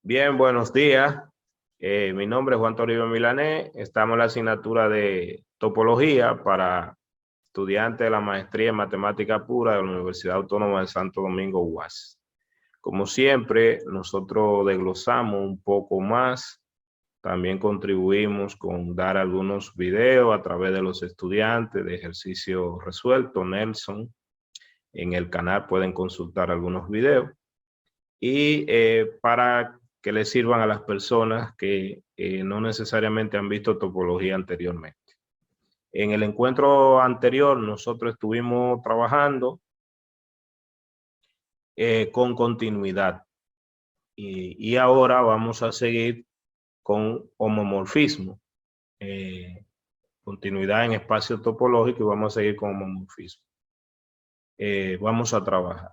Bien, buenos días. Mi nombre es Juan Toribio Milanés. Estamos en la asignatura de topología para estudiantes de la maestría en matemática pura de la Universidad Autónoma de Santo Domingo, UAS. Como siempre, nosotros desglosamos un poco más. También contribuimos con dar algunos videos a través de los estudiantes de ejercicio resuelto, Nelson. En el canal pueden consultar algunos videos. Y para que les sirvan a las personas que no necesariamente han visto topología anteriormente. En el encuentro anterior nosotros estuvimos trabajando con continuidad y ahora vamos a seguir con homomorfismo. Continuidad en espacio topológico y vamos a seguir con homomorfismo. Vamos a trabajar.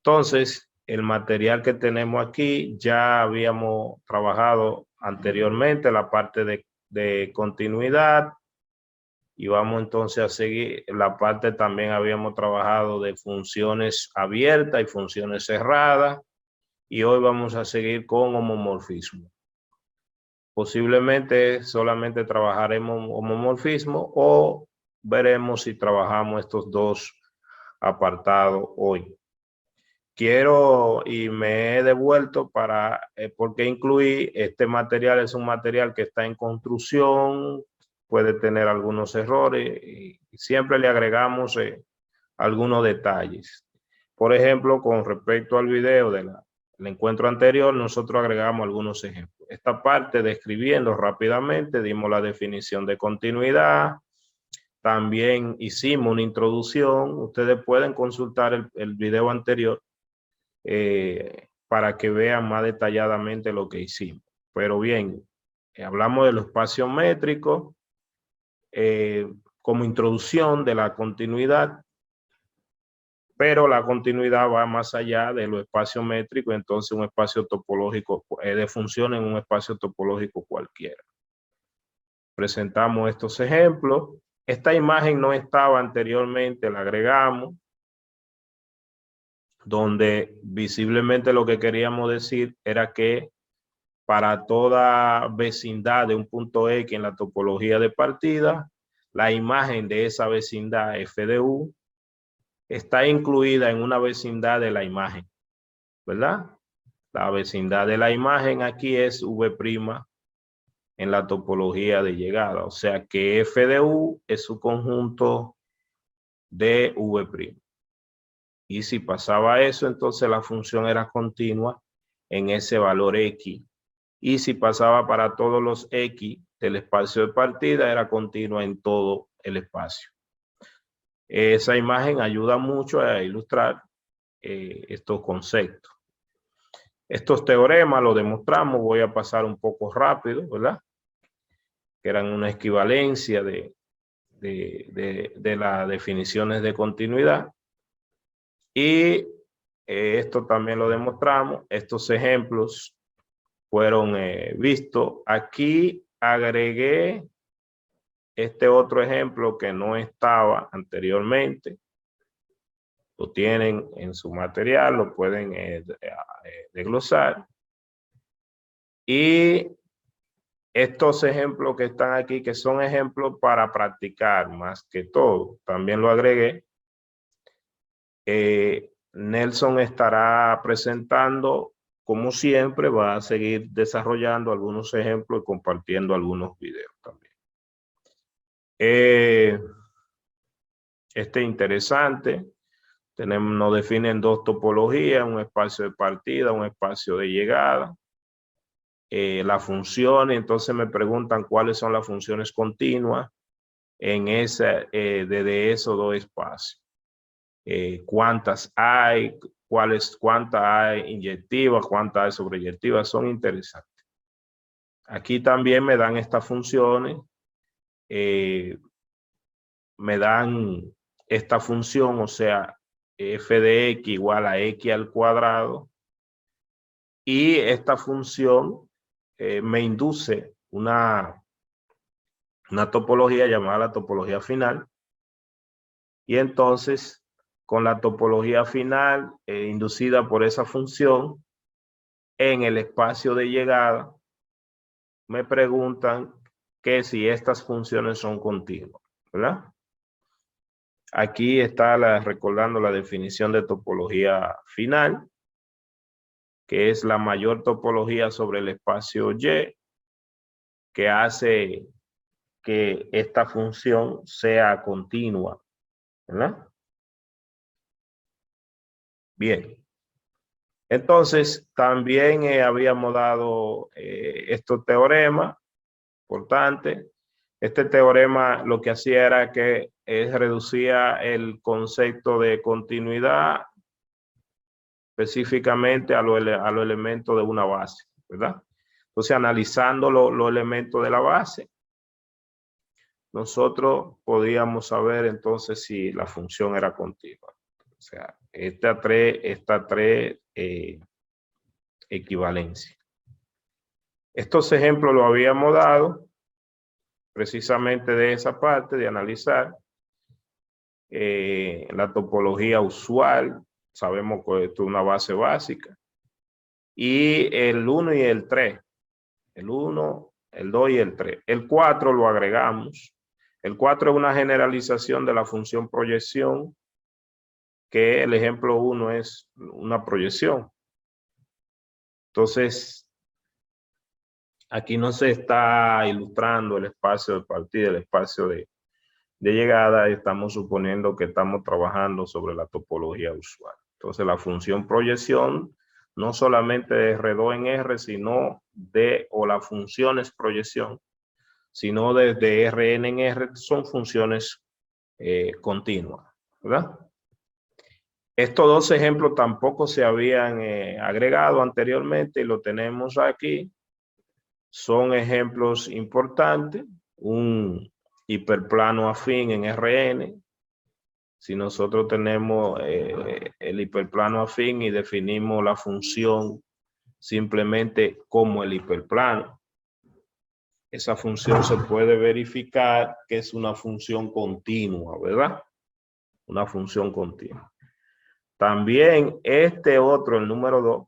Entonces, el material que tenemos aquí ya habíamos trabajado anteriormente, la parte de continuidad, y vamos entonces a seguir la parte también habíamos trabajado de funciones abiertas y funciones cerradas, y hoy vamos a seguir con homomorfismo. Posiblemente solamente trabajaremos homomorfismo o veremos si trabajamos estos dos apartados hoy. Quiero y me he devuelto porque incluí este material, es un material que está en construcción, puede tener algunos errores y siempre le agregamos algunos detalles. Por ejemplo, con respecto al video del encuentro anterior, nosotros agregamos algunos ejemplos. Esta parte describiendo rápidamente, dimos la definición de continuidad, también hicimos una introducción, ustedes pueden consultar el video anterior para que vean más detalladamente lo que hicimos. Pero bien, hablamos de los espacios métricos como introducción de la continuidad, pero la continuidad va más allá de los espacios métricos, entonces un espacio topológico de función en un espacio topológico cualquiera. Presentamos estos ejemplos. Esta imagen no estaba anteriormente, la agregamos, donde visiblemente lo que queríamos decir era que para toda vecindad de un punto X en la topología de partida, la imagen de esa vecindad f de u está incluida en una vecindad de la imagen, ¿verdad? La vecindad de la imagen aquí es v' en la topología de llegada, o sea que f de u es su conjunto de v'. Y si pasaba eso, entonces la función era continua en ese valor x. Y si pasaba para todos los x del espacio de partida, era continua en todo el espacio. Esa imagen ayuda mucho a ilustrar estos conceptos. Estos teoremas los demostramos, voy a pasar un poco rápido, ¿verdad? Que eran una equivalencia de las definiciones de continuidad. Y esto también lo demostramos. Estos ejemplos fueron vistos. Aquí agregué este otro ejemplo que no estaba anteriormente. Lo tienen en su material, lo pueden desglosar. Y estos ejemplos que están aquí, que son ejemplos para practicar más que todo, también lo agregué. Nelson estará presentando, como siempre, va a seguir desarrollando algunos ejemplos y compartiendo algunos videos también. Este es interesante. Nos definen dos topologías, un espacio de partida, un espacio de llegada. Las funciones, entonces me preguntan cuáles son las funciones continuas en de esos dos espacios. Cuántas hay, cuántas hay inyectivas, cuántas hay sobreyectivas, son interesantes. Aquí también me dan estas funciones, me dan esta función, o sea, f de x igual a x al cuadrado, y esta función me induce una topología llamada la topología final, y entonces con la topología final inducida por esa función en el espacio de llegada, me preguntan que si estas funciones son continuas, ¿verdad? Aquí está recordando la definición de topología final, que es la mayor topología sobre el espacio Y, que hace que esta función sea continua, ¿verdad? Bien. Entonces, también habíamos dado estos teoremas importantes. Este teorema lo que hacía era que reducía el concepto de continuidad específicamente a los elementos de una base, ¿verdad? Entonces, analizando los elementos de la base, nosotros podíamos saber entonces si la función era continua. O sea, estas tres equivalencias. Estos ejemplos los habíamos dado precisamente de esa parte de analizar la topología usual. Sabemos que esto es una base básica. Y el 1 y el 3. El 1, el 2 y el 3. El 4 lo agregamos. El 4 es una generalización de la función proyección, que el ejemplo 1 es una proyección. Entonces, aquí no se está ilustrando el espacio de partida, el espacio de llegada. Estamos suponiendo que estamos trabajando sobre la topología usual. Entonces, la función proyección no solamente de R2 en R, sino o las funciones proyección, sino desde Rn en R, son funciones continuas, ¿verdad? Estos dos ejemplos tampoco se habían agregado anteriormente y lo tenemos aquí. Son ejemplos importantes. Un hiperplano afín en Rn. Si nosotros tenemos el hiperplano afín y definimos la función simplemente como el hiperplano, esa función se puede verificar que es una función continua, ¿verdad? Una función continua. También este otro, el número 2,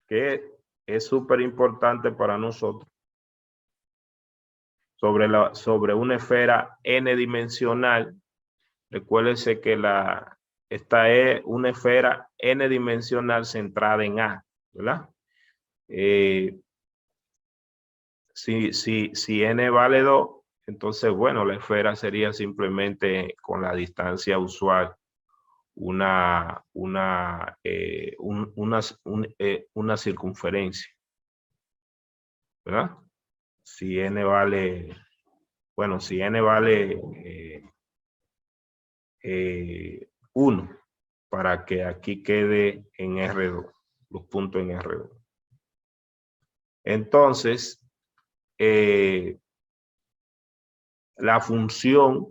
que es súper importante para nosotros, sobre una esfera n-dimensional. Recuérdense que esta es una esfera n-dimensional centrada en A, ¿verdad? Si n vale 2, entonces, bueno, la esfera sería simplemente con la distancia usual una circunferencia, ¿verdad? Si n vale, bueno, si n vale 1, para que aquí quede en R2, los puntos en R2. Entonces, la función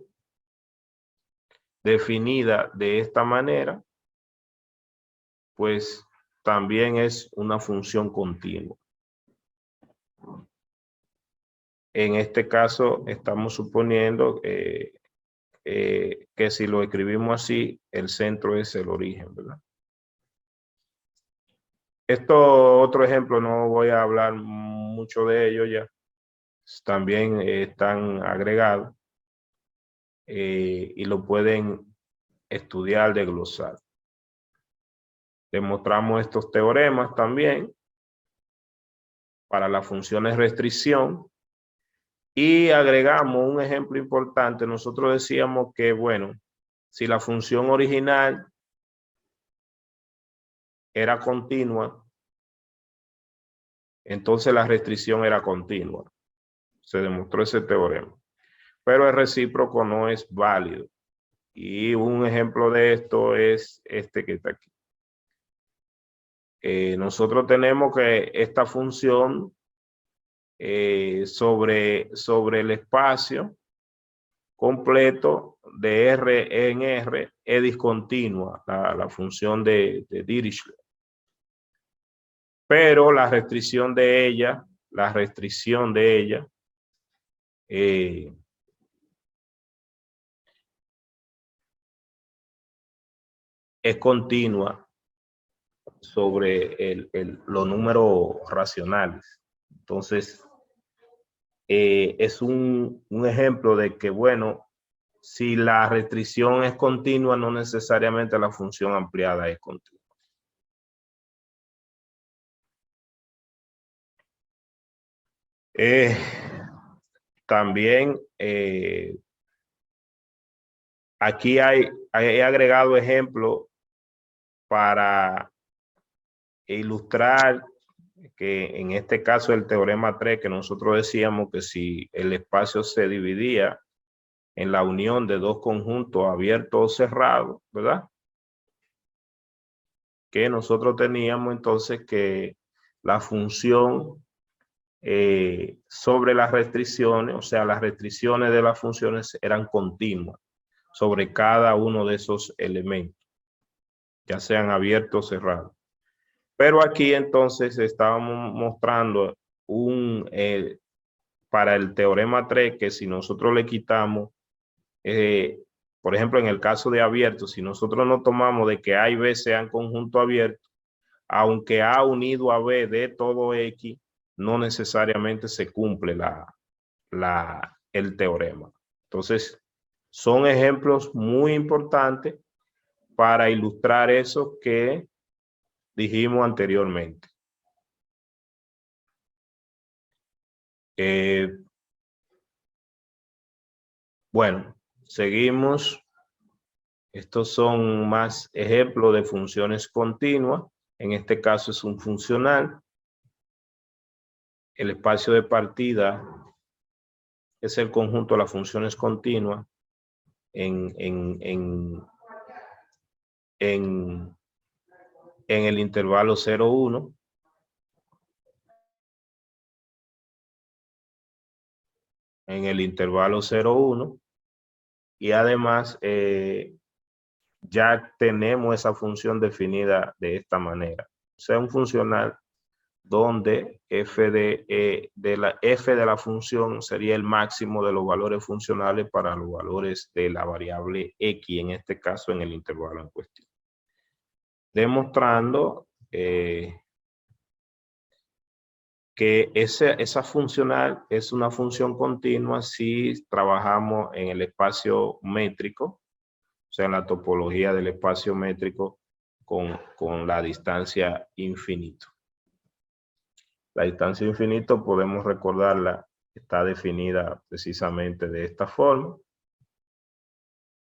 definida de esta manera, pues también es una función continua. En este caso, estamos suponiendo que si lo escribimos así, el centro es el origen, ¿verdad? Esto, otro ejemplo, no voy a hablar mucho de ello ya. También están agregados y lo pueden estudiar, desglosar. Demostramos estos teoremas también para las funciones restricción y agregamos un ejemplo importante. Nosotros decíamos que, bueno, si la función original era continua, entonces la restricción era continua. Se demostró ese teorema. Pero el recíproco no es válido. Y un ejemplo de esto es este que está aquí. Nosotros tenemos que esta función sobre el espacio completo de R en R es discontinua, la función de Dirichlet. Pero la restricción de ella, es continua sobre los números racionales. Entonces, es un ejemplo de que, bueno, si la restricción es continua, no necesariamente la función ampliada es continua. También aquí he agregado ejemplos para ilustrar que en este caso el teorema 3, que nosotros decíamos que si el espacio se dividía en la unión de dos conjuntos abiertos o cerrados, ¿verdad? Que nosotros teníamos entonces que la función sobre las restricciones, o sea, las restricciones de las funciones eran continuas sobre cada uno de esos elementos, ya sean abiertos o cerrados. Pero aquí entonces estábamos mostrando para el teorema 3 que si nosotros le quitamos, por ejemplo, en el caso de abierto, si nosotros no tomamos de que A y B sean conjunto abierto, aunque A unido a B de todo X, no necesariamente se cumple el teorema. Entonces, son ejemplos muy importantes para ilustrar eso que dijimos anteriormente. Bueno, seguimos. Estos son más ejemplos de funciones continuas. En este caso es un funcional. El espacio de partida es el conjunto de las funciones continuas en el intervalo 0, 1. En el intervalo 0, 1. Y además ya tenemos esa función definida de esta manera. O sea, un funcional donde f de la función sería el máximo de los valores funcionales para los valores de la variable x, en este caso en el intervalo en cuestión. Demostrando que esa funcional es una función continua si trabajamos en el espacio métrico, o sea, en la topología del espacio métrico con la distancia infinito. La distancia infinito, podemos recordarla, está definida precisamente de esta forma,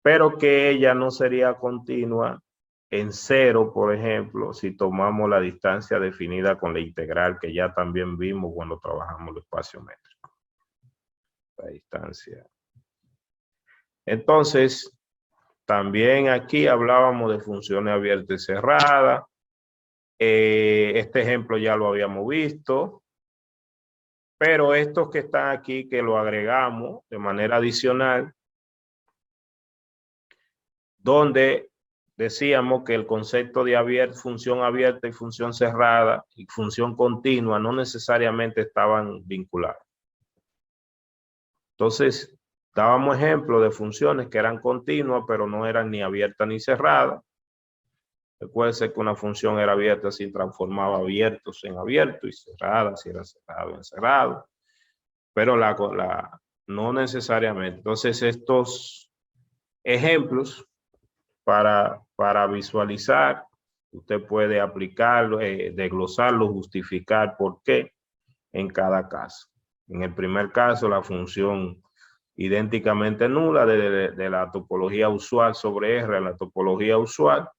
pero que ella no sería continua en cero, por ejemplo, si tomamos la distancia definida con la integral que ya también vimos cuando trabajamos el espacio métrico. La distancia. Entonces, también aquí hablábamos de funciones abiertas y cerradas. Este ejemplo ya lo habíamos visto. Pero estos que están aquí, que lo agregamos de manera adicional, donde decíamos que el concepto de función abierta y función cerrada y función continua no necesariamente estaban vinculados. Entonces, dábamos ejemplos de funciones que eran continuas, pero no eran ni abiertas ni cerradas. Recuerde que una función era abierta si transformaba abiertos en abierto y cerrada si era cerrado en cerrado. Pero no necesariamente. Entonces, estos ejemplos para visualizar, usted puede aplicarlo, desglosarlo, justificar por qué en cada caso. En el primer caso, la función idénticamente nula de la topología usual sobre R, la topología usual,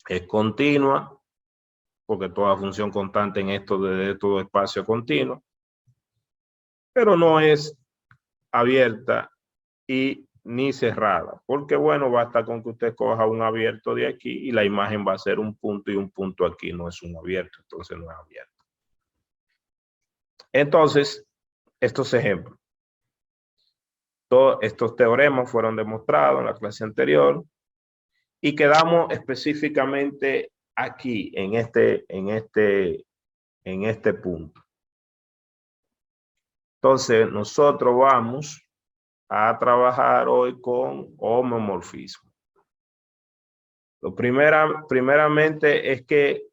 es continua, porque toda función constante en esto de todo espacio continuo, pero no es abierta y ni cerrada, porque bueno, basta con que usted coja un abierto de aquí y la imagen va a ser un punto y un punto aquí no es un abierto, entonces no es abierto. Entonces, estos ejemplos, todos estos teoremas fueron demostrados en la clase anterior y quedamos específicamente aquí en este punto. Entonces, nosotros vamos a trabajar hoy con homomorfismo. Primeramente es que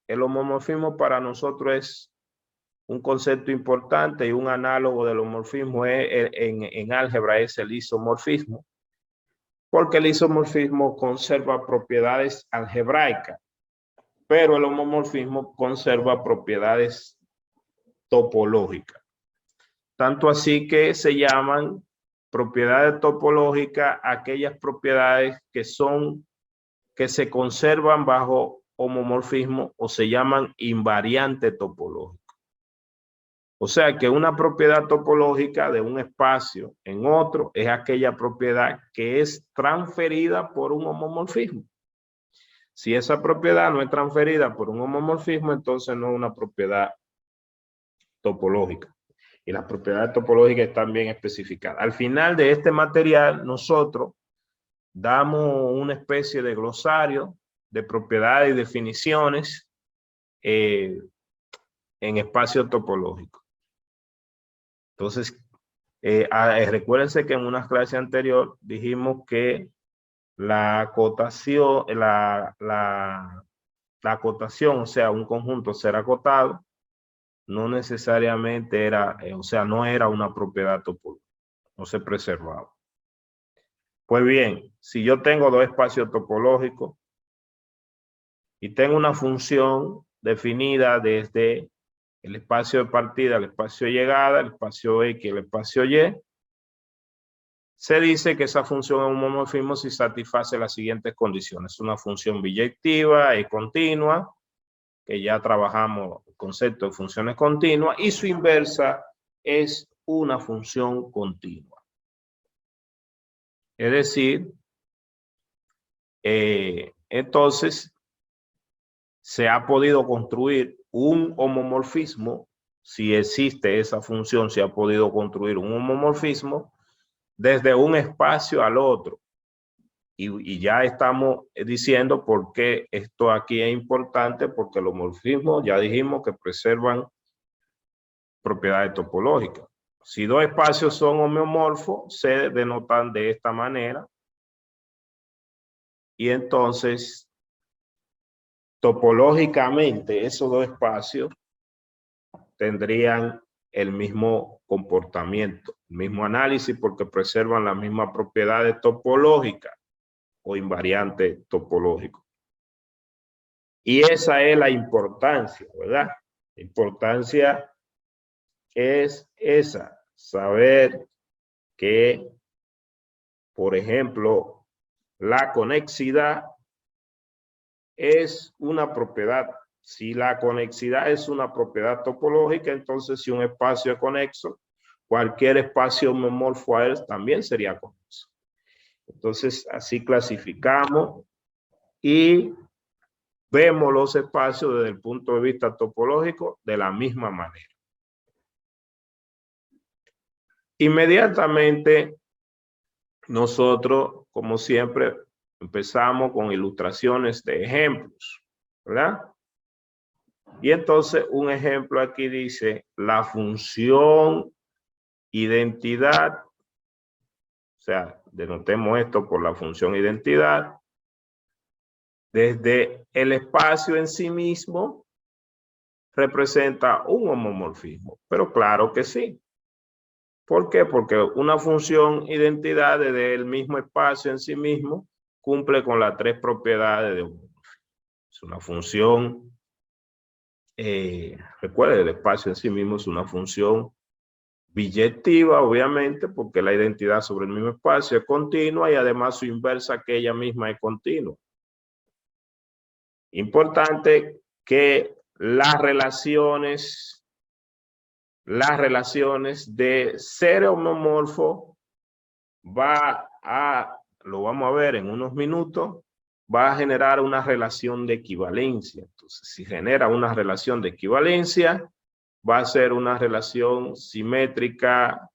el homomorfismo para nosotros es un concepto importante y un análogo del homomorfismo en álgebra es el isomorfismo, porque el isomorfismo conserva propiedades algebraicas, pero el homomorfismo conserva propiedades topológicas. Tanto así que se llaman propiedades topológicas aquellas propiedades que se conservan bajo homomorfismo o se llaman invariante topológico. O sea que una propiedad topológica de un espacio en otro es aquella propiedad que es transferida por un homomorfismo. Si esa propiedad no es transferida por un homomorfismo, entonces no es una propiedad topológica. Y las propiedades topológicas están bien especificadas. Al final de este material, nosotros damos una especie de glosario de propiedades y definiciones en espacio topológico. Entonces, recuérdense que en una clase anterior dijimos que la acotación, la acotación, o sea, un conjunto ser acotado, no necesariamente era, o sea, no era una propiedad topológica, no se preservaba. Pues bien, si yo tengo dos espacios topológicos y tengo una función definida desde el espacio de partida, el espacio de llegada, el espacio X, el espacio Y, se dice que esa función es un homomorfismo si satisface las siguientes condiciones. Una función biyectiva y continua, que ya trabajamos el concepto de funciones continuas, y su inversa es una función continua. Es decir, entonces se ha podido construir un homomorfismo, si existe esa función, se ha podido construir un homomorfismo desde un espacio al otro. Y ya estamos diciendo por qué esto aquí es importante, porque los homomorfismos ya dijimos que preservan propiedades topológicas. Si dos espacios son homeomorfos, se denotan de esta manera. Y entonces, topológicamente, esos dos espacios tendrían el mismo comportamiento, el mismo análisis, porque preservan las mismas propiedades topológicas o invariante topológico. Y esa es la importancia, ¿verdad? La importancia es esa, saber que, por ejemplo, la conexidad es una propiedad. Si la conexidad es una propiedad topológica, entonces si un espacio es conexo, cualquier espacio homomorfo a él también sería conexo. Entonces, así clasificamos y vemos los espacios desde el punto de vista topológico de la misma manera. Inmediatamente, nosotros, como siempre, empezamos con ilustraciones de ejemplos, ¿verdad? Y entonces un ejemplo aquí dice la función identidad, o sea, denotemos esto por la función identidad, desde el espacio en sí mismo representa un homomorfismo, pero claro que sí. ¿Por qué? Porque una función identidad desde el mismo espacio en sí mismo cumple con las tres propiedades de homomorfismo. Es una función, recuerde, el espacio en sí mismo es una función biyectiva, obviamente, porque la identidad sobre el mismo espacio es continua y además su inversa, que ella misma es continua. Importante que las relaciones de ser homomorfo lo vamos a ver en unos minutos, va a generar una relación de equivalencia. Entonces, si genera una relación de equivalencia, va a ser una relación simétrica,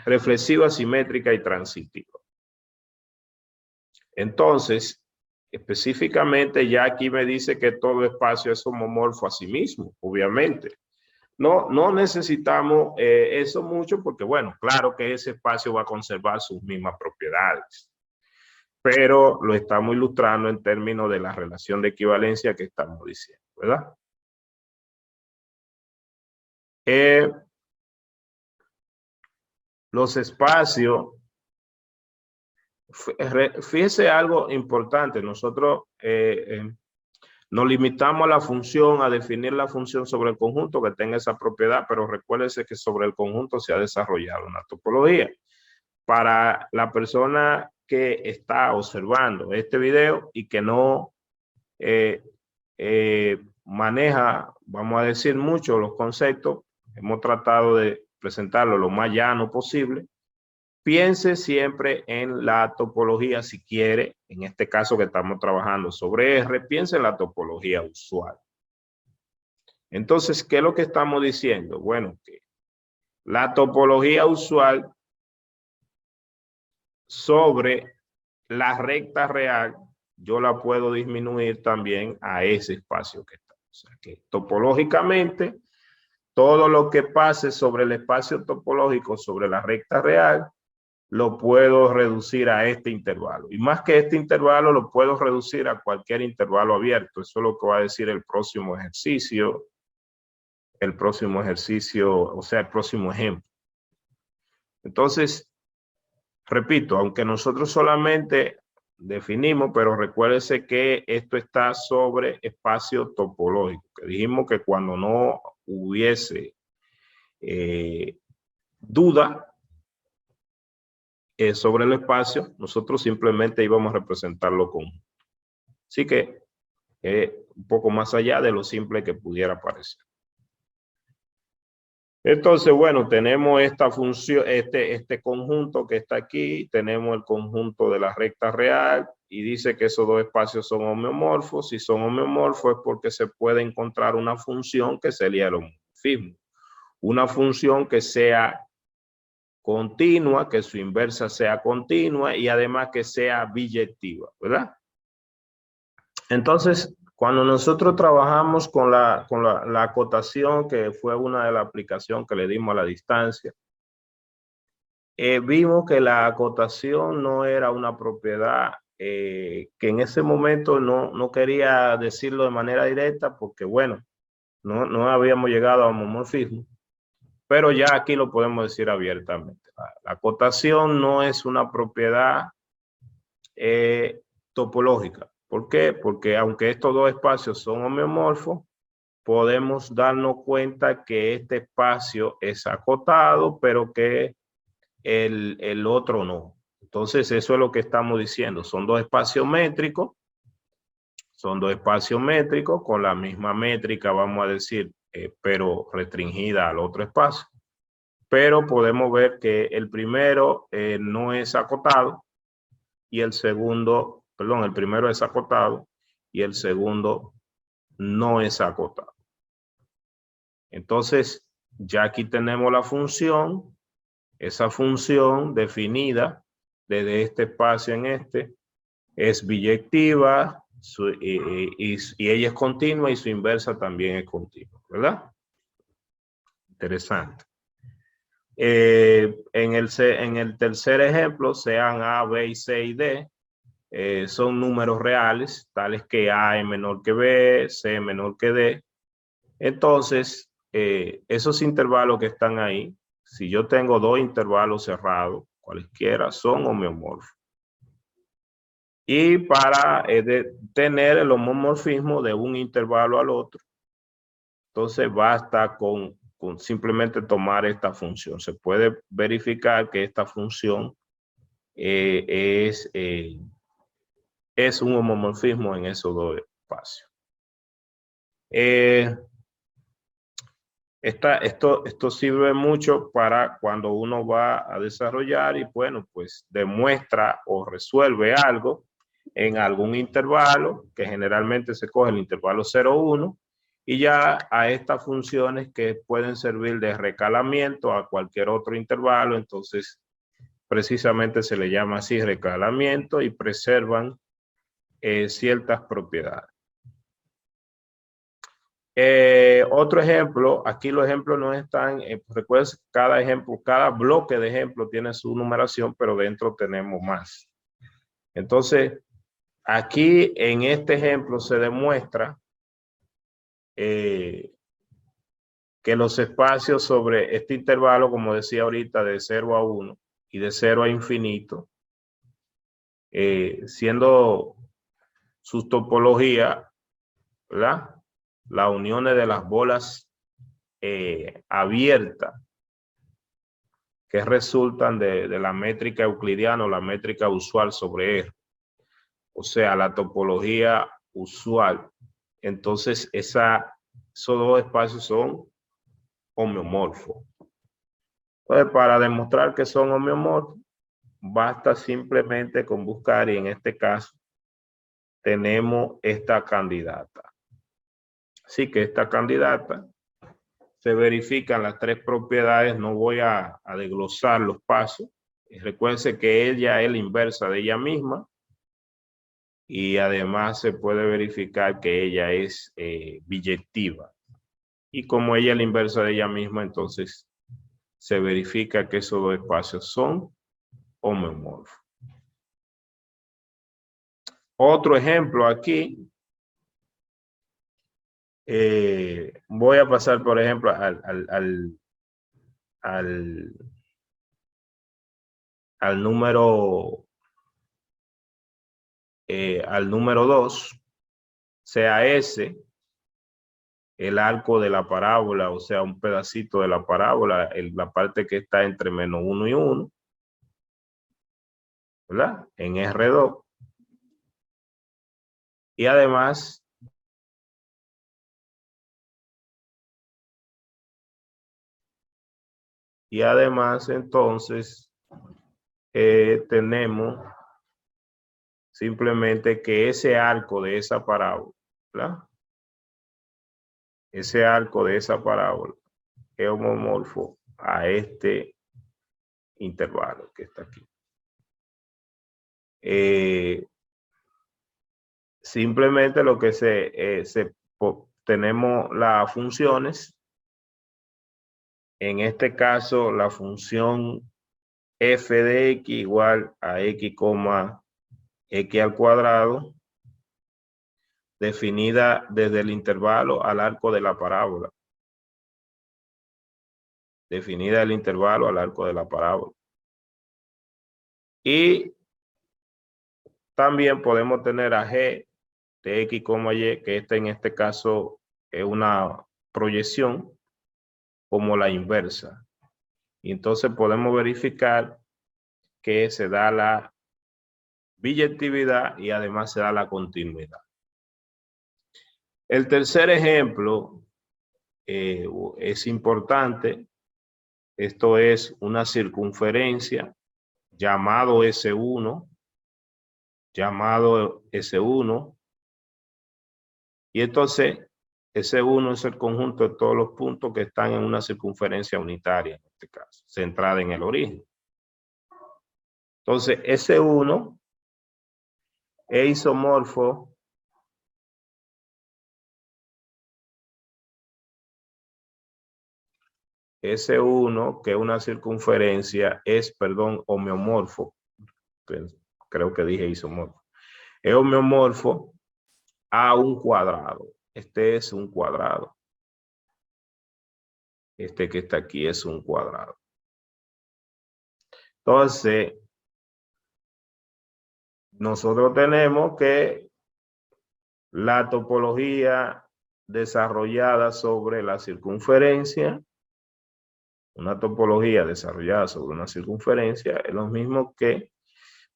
reflexiva, simétrica y transitiva. Entonces, específicamente ya aquí me dice que todo espacio es homomorfo a sí mismo, obviamente. No necesitamos eso mucho porque, bueno, claro que ese espacio va a conservar sus mismas propiedades, pero lo estamos ilustrando en términos de la relación de equivalencia que estamos diciendo, ¿verdad? Los espacios, fíjese algo importante, nosotros nos limitamos a la función, a definir la función sobre el conjunto que tenga esa propiedad, pero recuérdese que sobre el conjunto se ha desarrollado una topología. Para la persona que está observando este video y que no maneja, vamos a decir, mucho los conceptos, hemos tratado de presentarlo lo más llano posible. Piense siempre en la topología si quiere, en este caso que estamos trabajando sobre R, piense en la topología usual. Entonces, ¿qué es lo que estamos diciendo? Bueno, que la topología usual sobre la recta real, yo la puedo disminuir también a ese espacio que está. O sea, que topológicamente, todo lo que pase sobre el espacio topológico, sobre la recta real, lo puedo reducir a este intervalo. Y más que este intervalo, lo puedo reducir a cualquier intervalo abierto. Eso es lo que va a decir el próximo ejercicio. O sea, el próximo ejemplo. Entonces, repito, aunque nosotros solamente definimos, pero recuérdese que esto está sobre espacio topológico, que dijimos que cuando no hubiese duda sobre el espacio, nosotros simplemente íbamos a representarlo con. Así que un poco más allá de lo simple que pudiera parecer. Entonces, bueno, tenemos esta función, este conjunto que está aquí, tenemos el conjunto de la recta real y dice que esos dos espacios son homeomorfos. Si son homeomorfos es porque se puede encontrar una función que sería el homomorfismo. Una función que sea continua, que su inversa sea continua y además que sea biyectiva, ¿verdad? Entonces, cuando nosotros trabajamos con la acotación, que fue una de las aplicaciones que le dimos a la distancia, vimos que la acotación no era una propiedad que en ese momento no quería decirlo de manera directa porque, bueno, no habíamos llegado a homomorfismo, pero ya aquí lo podemos decir abiertamente. La acotación no es una propiedad topológica. ¿Por qué? Porque aunque estos dos espacios son homeomorfos, podemos darnos cuenta que este espacio es acotado, pero que el otro no. Entonces, eso es lo que estamos diciendo. Son dos espacios métricos. Son dos espacios métricos con la misma métrica, vamos a decir, pero restringida al otro espacio. Pero podemos ver que el primero no es acotado y el segundo, perdón, el primero es acotado y el segundo no es acotado. Entonces, ya aquí tenemos la función, esa función definida desde este espacio en este, es biyectiva y ella es continua y su inversa también es continua, ¿verdad? Interesante. En el tercer ejemplo, sean A, B, y C y D, son números reales, tales que A es menor que B, C es menor que D. Entonces, esos intervalos que están ahí, si yo tengo dos intervalos cerrados, cualquiera, son homeomorfos. Y para tener el homomorfismo de un intervalo al otro, entonces basta con simplemente tomar esta función. Se puede verificar que esta función es un homomorfismo en esos dos espacios. Esto sirve mucho para cuando uno va a desarrollar y bueno, pues demuestra o resuelve algo en algún intervalo, que generalmente se coge el intervalo 0,1, y ya a estas funciones que pueden servir de recalamiento a cualquier otro intervalo, entonces precisamente se le llama así recalamiento y preservan ciertas propiedades. Otro ejemplo, aquí los ejemplos no están, recuerden, cada ejemplo, cada bloque de ejemplo tiene su numeración, pero dentro tenemos más. Entonces, aquí en este ejemplo se demuestra que los espacios sobre este intervalo, como decía ahorita, de 0 a 1 y de 0 a infinito, siendo su topología, ¿verdad? Las uniones de las bolas abiertas que resultan de la métrica euclidiana o la métrica usual sobre R. O sea, la topología usual. Entonces, esos dos espacios son homeomorfos. Entonces, para demostrar que son homeomorfos, basta simplemente con buscar, y en este caso, tenemos esta candidata. Así que esta candidata se verifican las tres propiedades, no voy a desglosar los pasos. Recuerden que ella es la inversa de ella misma y además se puede verificar que ella es biyectiva. Y como ella es la inversa de ella misma, entonces se verifica que esos dos espacios son homeomorfos. Otro ejemplo aquí. Voy a pasar, por ejemplo, al número 2, sea S el arco de la parábola, o sea, un pedacito de la parábola, la parte que está entre -1 y 1, ¿verdad? En R2. Y además, entonces, tenemos simplemente que ese arco de esa parábola, ¿verdad? Ese arco de esa parábola es homomorfo a este intervalo que está aquí. Simplemente lo que tenemos las funciones. En este caso, la función f de x igual a x, x al cuadrado, definida desde el intervalo al arco de la parábola. Definida el intervalo al arco de la parábola. Y también podemos tener a g de x, y, que en este caso es una proyección como la inversa. Y entonces podemos verificar que se da la biyectividad y además se da la continuidad. El tercer ejemplo es importante. Esto es una circunferencia llamado S1, y entonces S1 es el conjunto de todos los puntos que están en una circunferencia unitaria, en este caso, centrada en el origen. Entonces, S1 es isomorfo S1, que es una circunferencia, homeomorfo. Creo que dije isomorfo. Es homeomorfo a un cuadrado. Este es un cuadrado. Este que está aquí es un cuadrado. Entonces, nosotros tenemos que la topología desarrollada sobre la circunferencia, una topología desarrollada sobre una circunferencia, es lo mismo que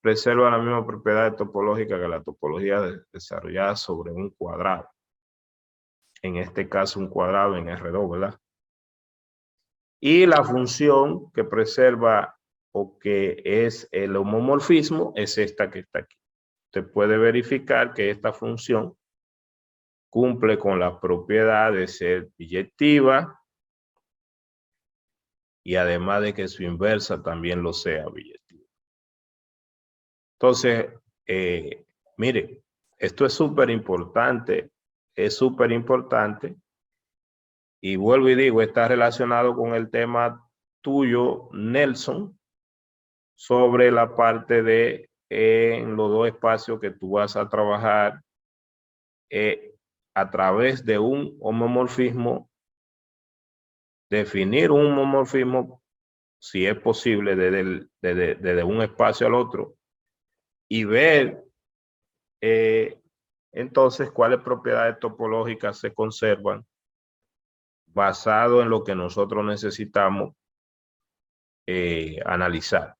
preserva la misma propiedad topológica que la topología desarrollada sobre un cuadrado. En este caso, un cuadrado en R2, ¿verdad? Y la función que preserva o que es el homomorfismo es esta que está aquí. Usted puede verificar que esta función cumple con la propiedad de ser biyectiva y además de que su inversa también lo sea biyectiva. Entonces, mire, esto es súper importante Y vuelvo y digo, está relacionado con el tema tuyo, Nelson, sobre la parte de en los dos espacios que tú vas a trabajar a través de un homomorfismo, definir un homomorfismo, si es posible, desde un espacio al otro, y ver entonces cuáles propiedades topológicas se conservan basado en lo que nosotros necesitamos analizar.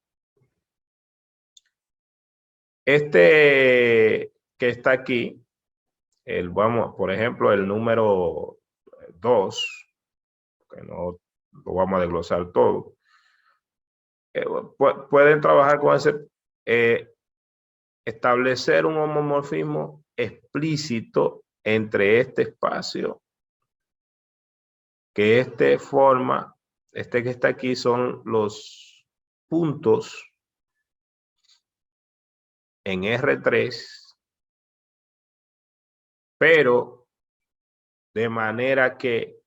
Este que está aquí, vamos, por ejemplo, el número 2, que no lo vamos a desglosar todo, pueden trabajar con ese, establecer un homomorfismo explícito entre este espacio, que forma, que está aquí son los puntos en R3, pero de manera que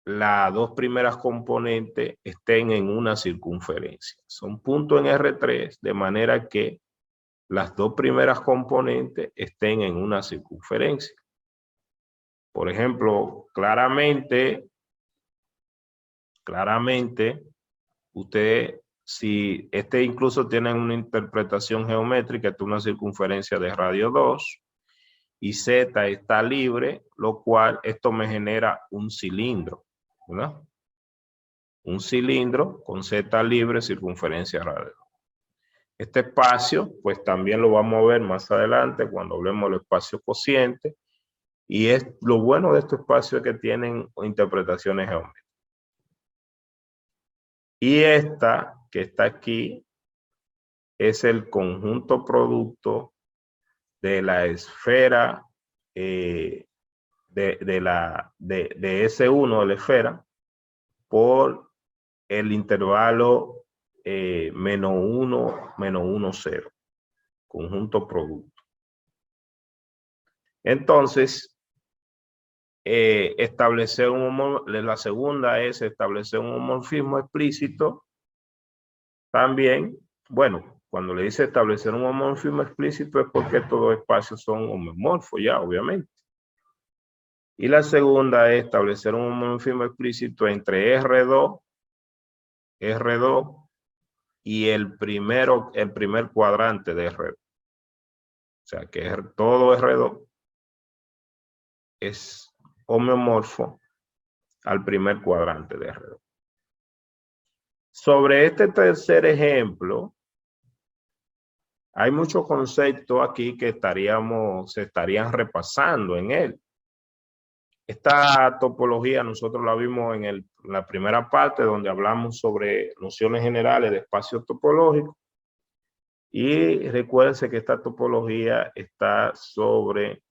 las dos primeras componentes estén en una circunferencia. Son puntos en R3 de manera que las dos primeras componentes estén en una circunferencia. Por ejemplo, claramente, usted, si incluso tiene una interpretación geométrica, es una circunferencia de radio 2, y Z está libre, lo cual esto me genera un cilindro, ¿verdad? Un cilindro con Z libre, circunferencia radio. Este espacio, pues también lo vamos a ver más adelante cuando hablemos del espacio cociente. Y lo bueno de estos espacios es que tienen interpretaciones geométricas. Y esta que está aquí es el conjunto producto de la esfera de S1 de la esfera por el intervalo menos 1, menos 1, 0. Conjunto producto. Entonces, la segunda es establecer un homomorfismo explícito. También, bueno, cuando le dice establecer un homomorfismo explícito es porque todos los espacios son homomorfos ya, obviamente. Y la segunda es establecer un homomorfismo explícito entre R2 y el primer cuadrante de R2. O sea que todo R2 es homeomorfo al primer cuadrante de R2. Sobre este tercer ejemplo, hay muchos conceptos aquí que se estarían repasando en él. Esta topología nosotros la vimos en la primera parte donde hablamos sobre nociones generales de espacio topológico. Y recuérdense que esta topología está sobre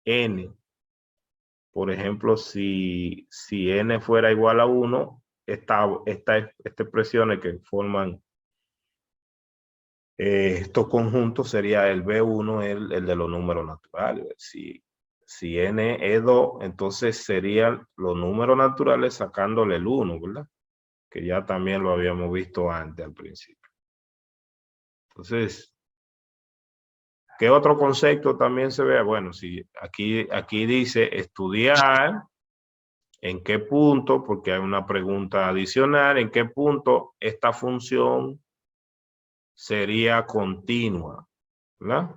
N. Por ejemplo, si N fuera igual a 1, estas expresiones que forman estos conjuntos sería el B1, el de los números naturales. Si N es 2, entonces serían los números naturales sacándole el 1, ¿verdad? Que ya también lo habíamos visto antes al principio. Entonces, ¿qué otro concepto también se ve? Bueno, si aquí dice estudiar en qué punto, porque hay una pregunta adicional, en qué punto esta función sería continua, ¿verdad?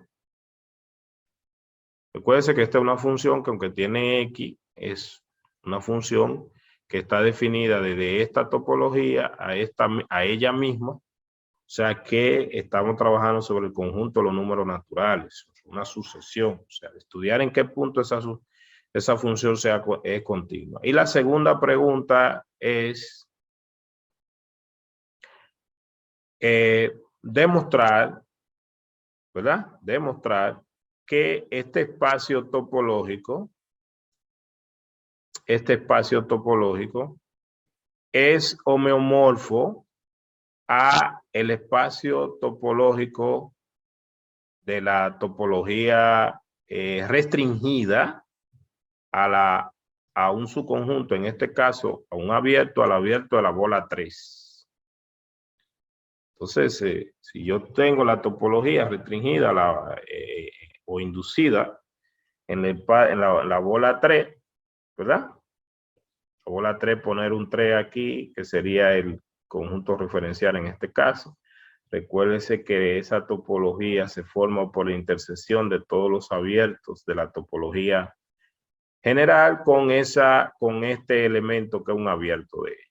Recuérdense que esta es una función que aunque tiene X, es una función que está definida desde esta topología a ella misma. O sea que estamos trabajando sobre el conjunto de los números naturales, una sucesión. O sea, estudiar en qué punto esa función es continua. Y la segunda pregunta es demostrar, ¿verdad? Demostrar que este espacio topológico es homeomorfo a el espacio topológico de la topología restringida a la a un subconjunto, en este caso a un abierto, al abierto de la bola 3. Entonces, si yo tengo la topología restringida o inducida en la bola 3, ¿verdad? La bola 3, poner un 3 aquí, que sería el conjunto referencial en este caso. Recuérdese que esa topología se forma por la intersección de todos los abiertos de la topología general con este elemento que es un abierto de ella.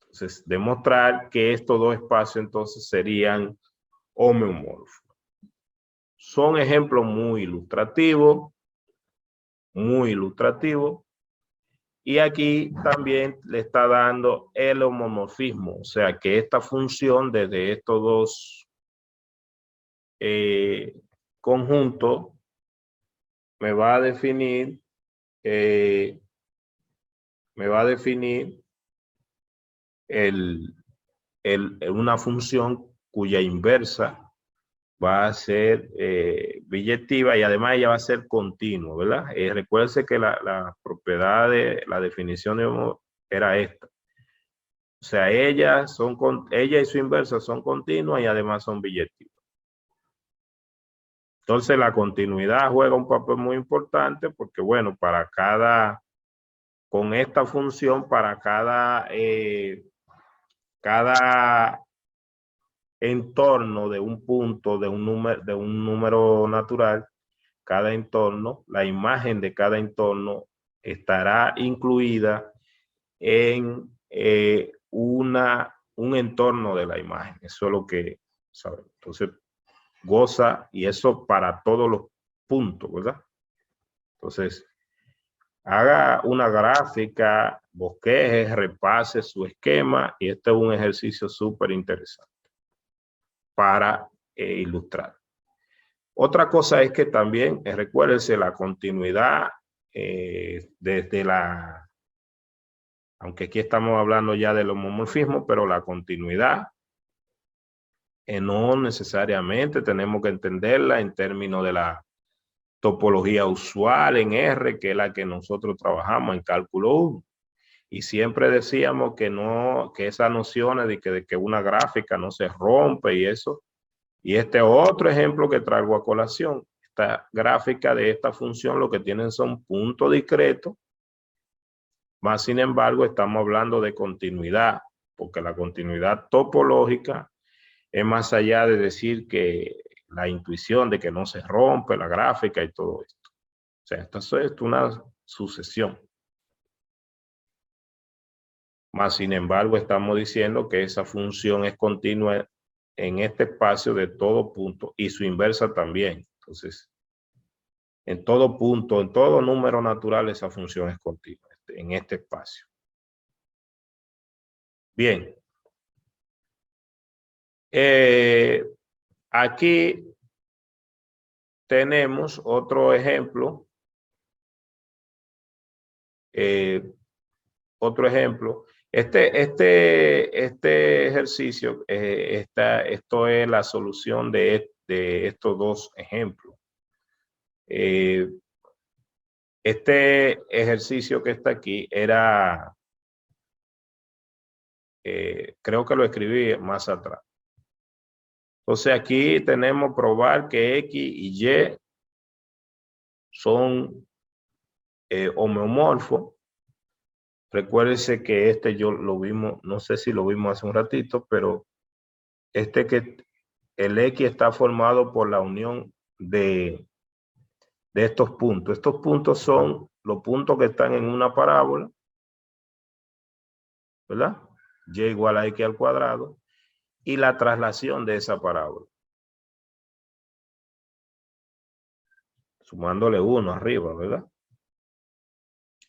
Entonces, demostrar que estos dos espacios entonces serían homeomorfos. Son ejemplos muy ilustrativos, y aquí también le está dando el homomorfismo, o sea que esta función desde estos dos conjuntos me va a definir una función cuya inversa va a ser biyectiva y además ella va a ser continua, ¿verdad? Recuérdense que la propiedad de la definición de era esta. O sea, ella y su inversa son continuas y además son biyectivas. Entonces, la continuidad juega un papel muy importante porque, bueno, con esta función, para cada entorno de un punto, de un número natural, cada entorno, la imagen de cada entorno estará incluida en un entorno de la imagen. Eso es lo que sabemos. Entonces, goza, y eso para todos los puntos, ¿verdad? Entonces, haga una gráfica, bosqueje, repase su esquema, y este es un ejercicio súper interesante para ilustrar. Otra cosa es que también, recuérdense, la continuidad aunque aquí estamos hablando ya del homomorfismo, pero la continuidad no necesariamente tenemos que entenderla en términos de la topología usual en R, que es la que nosotros trabajamos en cálculo 1. Y siempre decíamos que esas nociones de que una gráfica no se rompe y eso. Y este otro ejemplo que traigo a colación, esta gráfica de esta función lo que tienen son puntos discretos, más sin embargo estamos hablando de continuidad, porque la continuidad topológica es más allá de decir que la intuición de que no se rompe la gráfica y todo esto. O sea, esto es una sucesión. Más sin embargo, estamos diciendo que esa función es continua en este espacio de todo punto y su inversa también. Entonces, en todo punto, en todo número natural, esa función es continua en este espacio. Bien. Aquí tenemos otro ejemplo. Este ejercicio, esto es la solución de estos dos ejemplos. Este ejercicio que está aquí creo que lo escribí más atrás. Entonces aquí tenemos probar que X y Y son homeomorfos. Recuérdense que yo lo vimos, no sé si lo vimos hace un ratito, pero que el X está formado por la unión de estos puntos. Estos puntos son los puntos que están en una parábola, ¿verdad? Y igual a X al cuadrado, y la traslación de esa parábola. Sumándole 1 arriba, ¿verdad?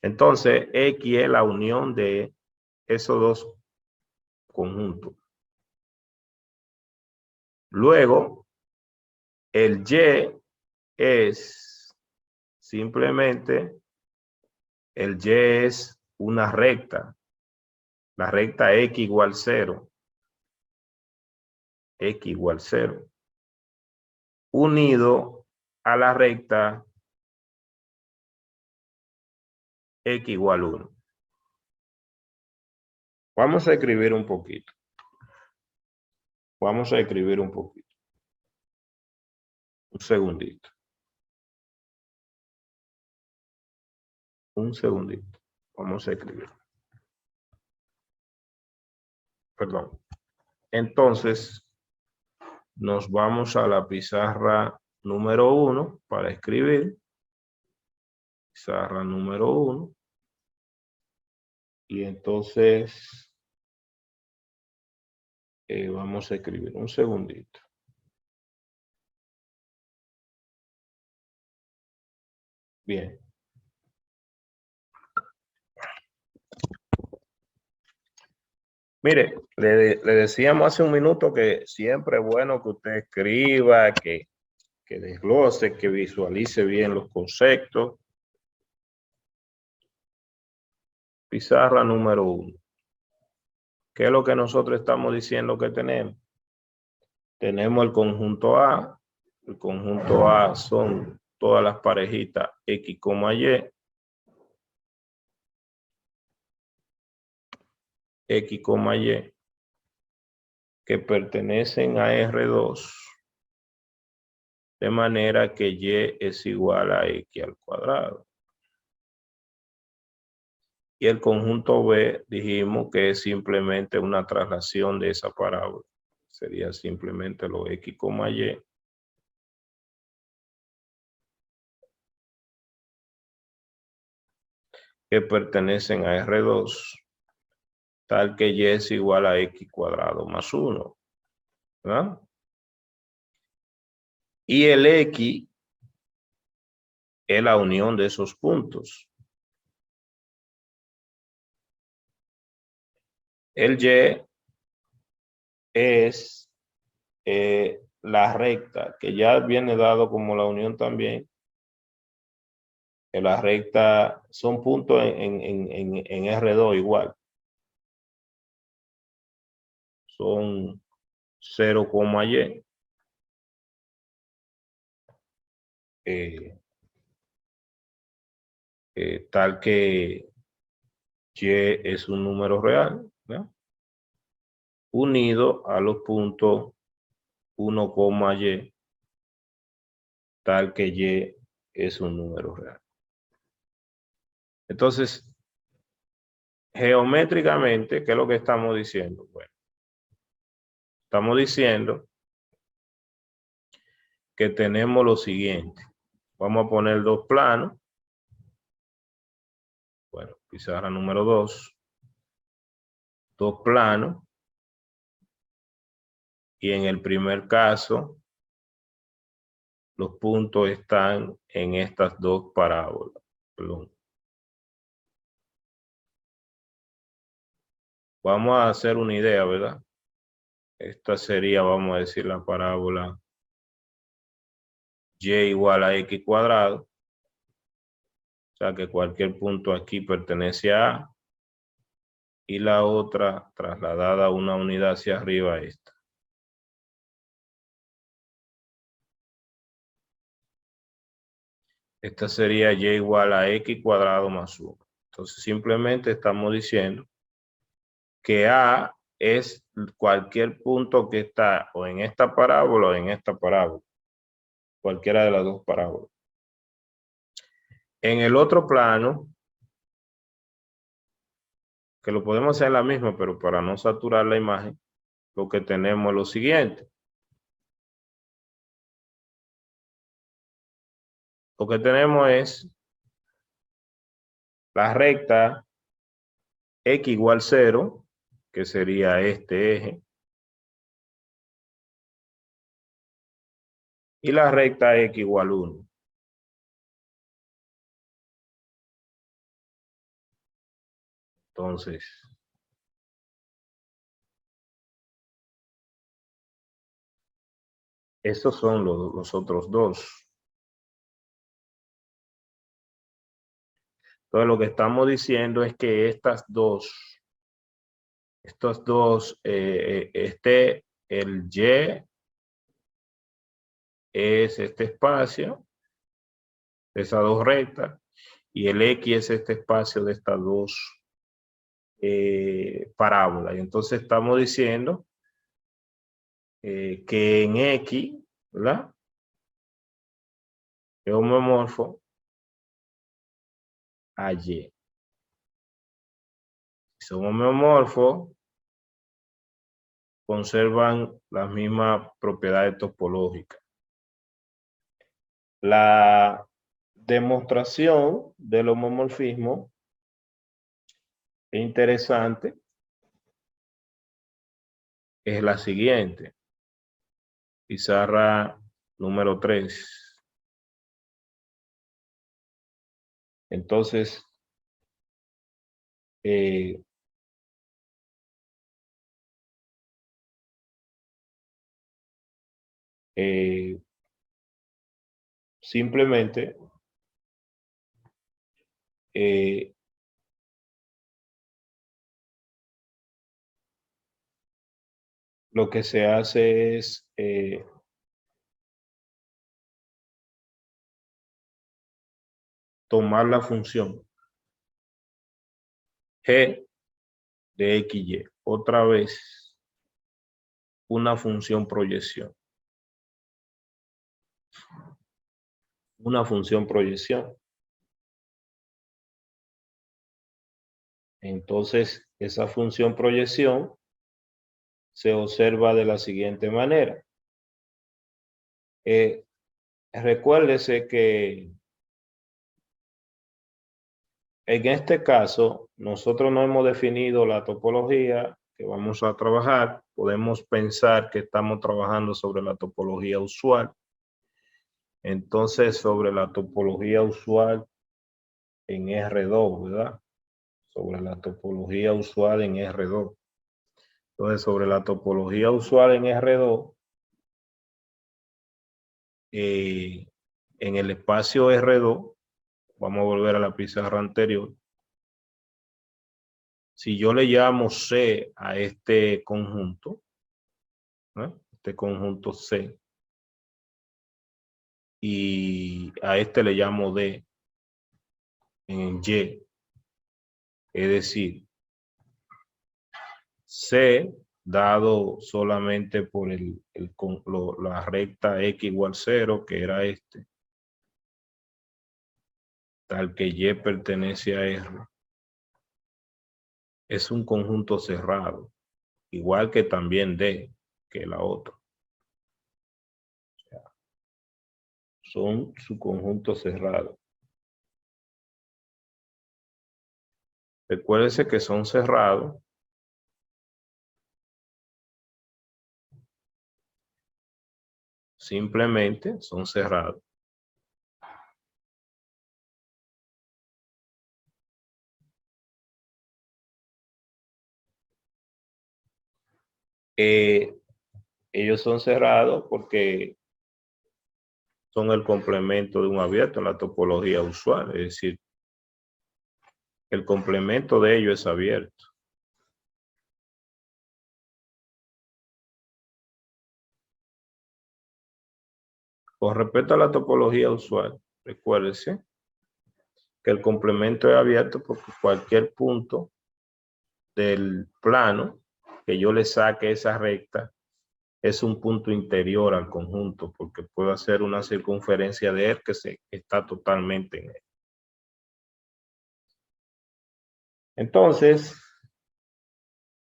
Entonces, X es la unión de esos dos conjuntos. Luego, el Y es simplemente, el Y es una recta. La recta X igual 0. X igual 0. Unido a la recta x igual 1. Vamos a escribir un poquito. Vamos a escribir un poquito. Un segundito. Un segundito. Vamos a escribir. Perdón. Entonces, nos vamos a la pizarra número 1 para escribir. Pizarra número 1. Y entonces, vamos a escribir un segundito. Bien. Mire, le decíamos hace un minuto que siempre es bueno que usted escriba, que desglose, que visualice bien los conceptos. Pizarra número 1. ¿Qué es lo que nosotros estamos diciendo que tenemos? Tenemos el conjunto A. El conjunto A son todas las parejitas X, Y. X, Y. Que pertenecen a R2. De manera que Y es igual a X al cuadrado. Y el conjunto B dijimos que es simplemente una traslación de esa parábola. Sería simplemente lo X, Y. Que pertenecen a R2. Tal que Y es igual a X cuadrado más 1. ¿Verdad? Y el X es la unión de esos puntos. El Y es la recta, que ya viene dado como la unión también. Que la recta son puntos en R2 igual. Son 0, Y. Tal que Y es un número real, ¿no? Unido a los puntos 1, Y, tal que Y es un número real. Entonces, geométricamente, ¿qué es lo que estamos diciendo? Bueno, estamos diciendo que tenemos lo siguiente. Vamos a poner dos planos. Bueno, pizarra número 2. Dos planos. Y en el primer caso, los puntos están en estas dos parábolas. Perdón. Vamos a hacer una idea, ¿verdad? Esta sería, vamos a decir, la parábola Y igual a X cuadrado. O sea que cualquier punto aquí pertenece a A. Y la otra trasladada a una unidad hacia arriba, esta. Esta sería Y igual a X cuadrado más 1. Entonces simplemente estamos diciendo que A es cualquier punto que está o en esta parábola o en esta parábola. Cualquiera de las dos parábolas. En el otro plano, que lo podemos hacer en la misma, pero para no saturar la imagen, lo que tenemos es lo siguiente. Lo que tenemos es la recta X igual 0, que sería este eje, y la recta X igual 1. Entonces, estos son los otros dos. Entonces, lo que estamos diciendo es que estos dos, el Y es este espacio, esas dos rectas, y el X es este espacio de estas dos parábolas. Y entonces estamos diciendo que en X, ¿verdad? Es homomorfo a Y. Si son homomorfos, conservan las mismas propiedades topológicas. La demostración del homomorfismo es interesante. Es la siguiente. Pizarra número 3. Entonces, simplemente lo que se hace es tomar la función g de x, y. Otra vez, una función proyección. Una función proyección. Entonces, esa función proyección se observa de la siguiente manera. Recuérdese que en este caso, nosotros no hemos definido la topología que vamos a trabajar. Podemos pensar que estamos trabajando sobre la topología usual. Entonces, sobre la topología usual en R2, ¿verdad? Sobre la topología usual en R2. Entonces, sobre la topología usual en R2, en el espacio R2, vamos a volver a la pizarra anterior. Si yo le llamo C a este conjunto, ¿no? Este conjunto C, y a este le llamo D en Y, es decir, C dado solamente por la recta X igual 0, que era este, tal que Y pertenece a R, es un conjunto cerrado, igual que también D, que la otra. O sea, son su conjunto cerrado. Recuérdese que son cerrados simplemente son cerrados. Ellos son cerrados porque son el complemento de un abierto en la topología usual, es decir, el complemento de ellos es abierto. Con respecto a la topología usual, recuérdese que el complemento es abierto porque cualquier punto del plano que yo le saque esa recta es un punto interior al conjunto, porque puedo hacer una circunferencia de él que está totalmente en él. Entonces,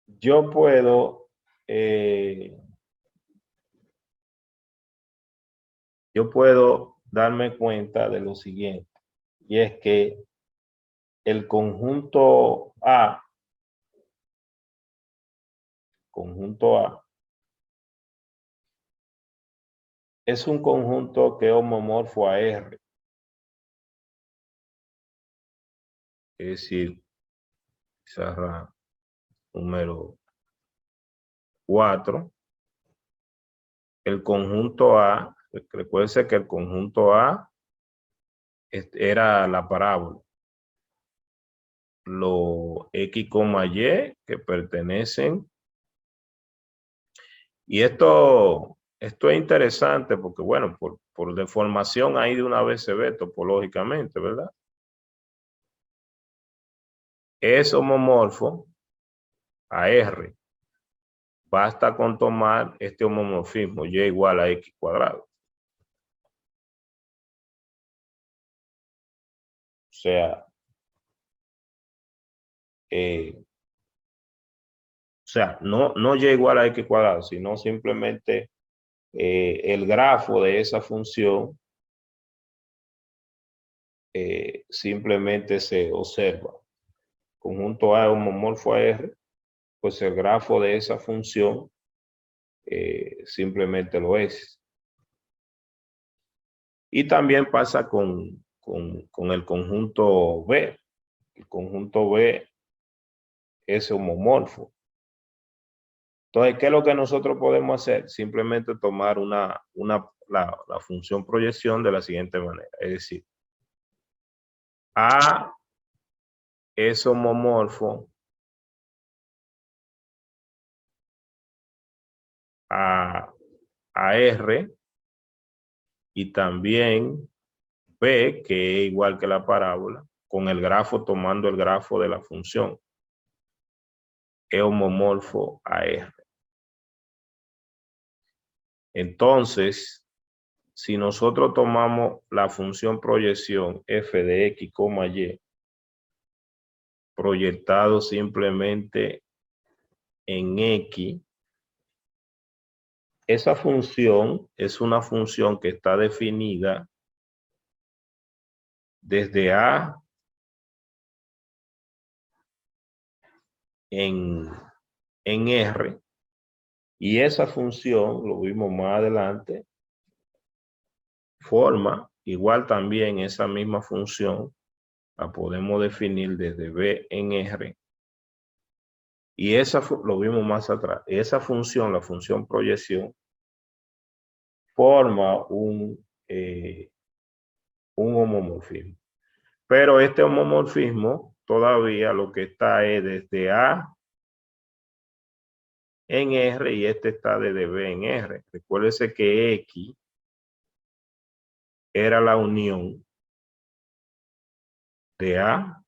yo puedo darme cuenta de lo siguiente, y es que el conjunto A es un conjunto que es homomorfo a R. Es decir, pizarra número 4. El conjunto A, recuerden que el conjunto A era la parábola. Los X, Y que pertenecen. Y esto es interesante porque, bueno, por deformación ahí de una vez se ve topológicamente, ¿verdad? es homomorfo a R. Basta con tomar este homomorfismo, y igual a x cuadrado. O sea, no y igual a x cuadrado, sino simplemente el grafo de esa función simplemente se observa. Conjunto A es homomorfo a R, pues el grafo de esa función simplemente lo es. Y también pasa con el conjunto B. El conjunto B es homomorfo. Entonces, ¿qué es lo que nosotros podemos hacer? Simplemente tomar la función proyección de la siguiente manera. Es decir, A es homomorfo a R y también B, que es igual que la parábola, con el grafo, tomando el grafo de la función, es homomorfo a R. Entonces, si nosotros tomamos la función proyección f de x, y, proyectado simplemente en x, esa función es una función que está definida desde A en R, y esa función, lo vimos más adelante, forma igual también esa misma función, la podemos definir desde B en R, y esa lo vimos más atrás, esa función, la función proyección, forma un homomorfismo. Pero este homomorfismo todavía lo que está es desde A en R y este está desde B en R. Recuérdese que X era la unión de A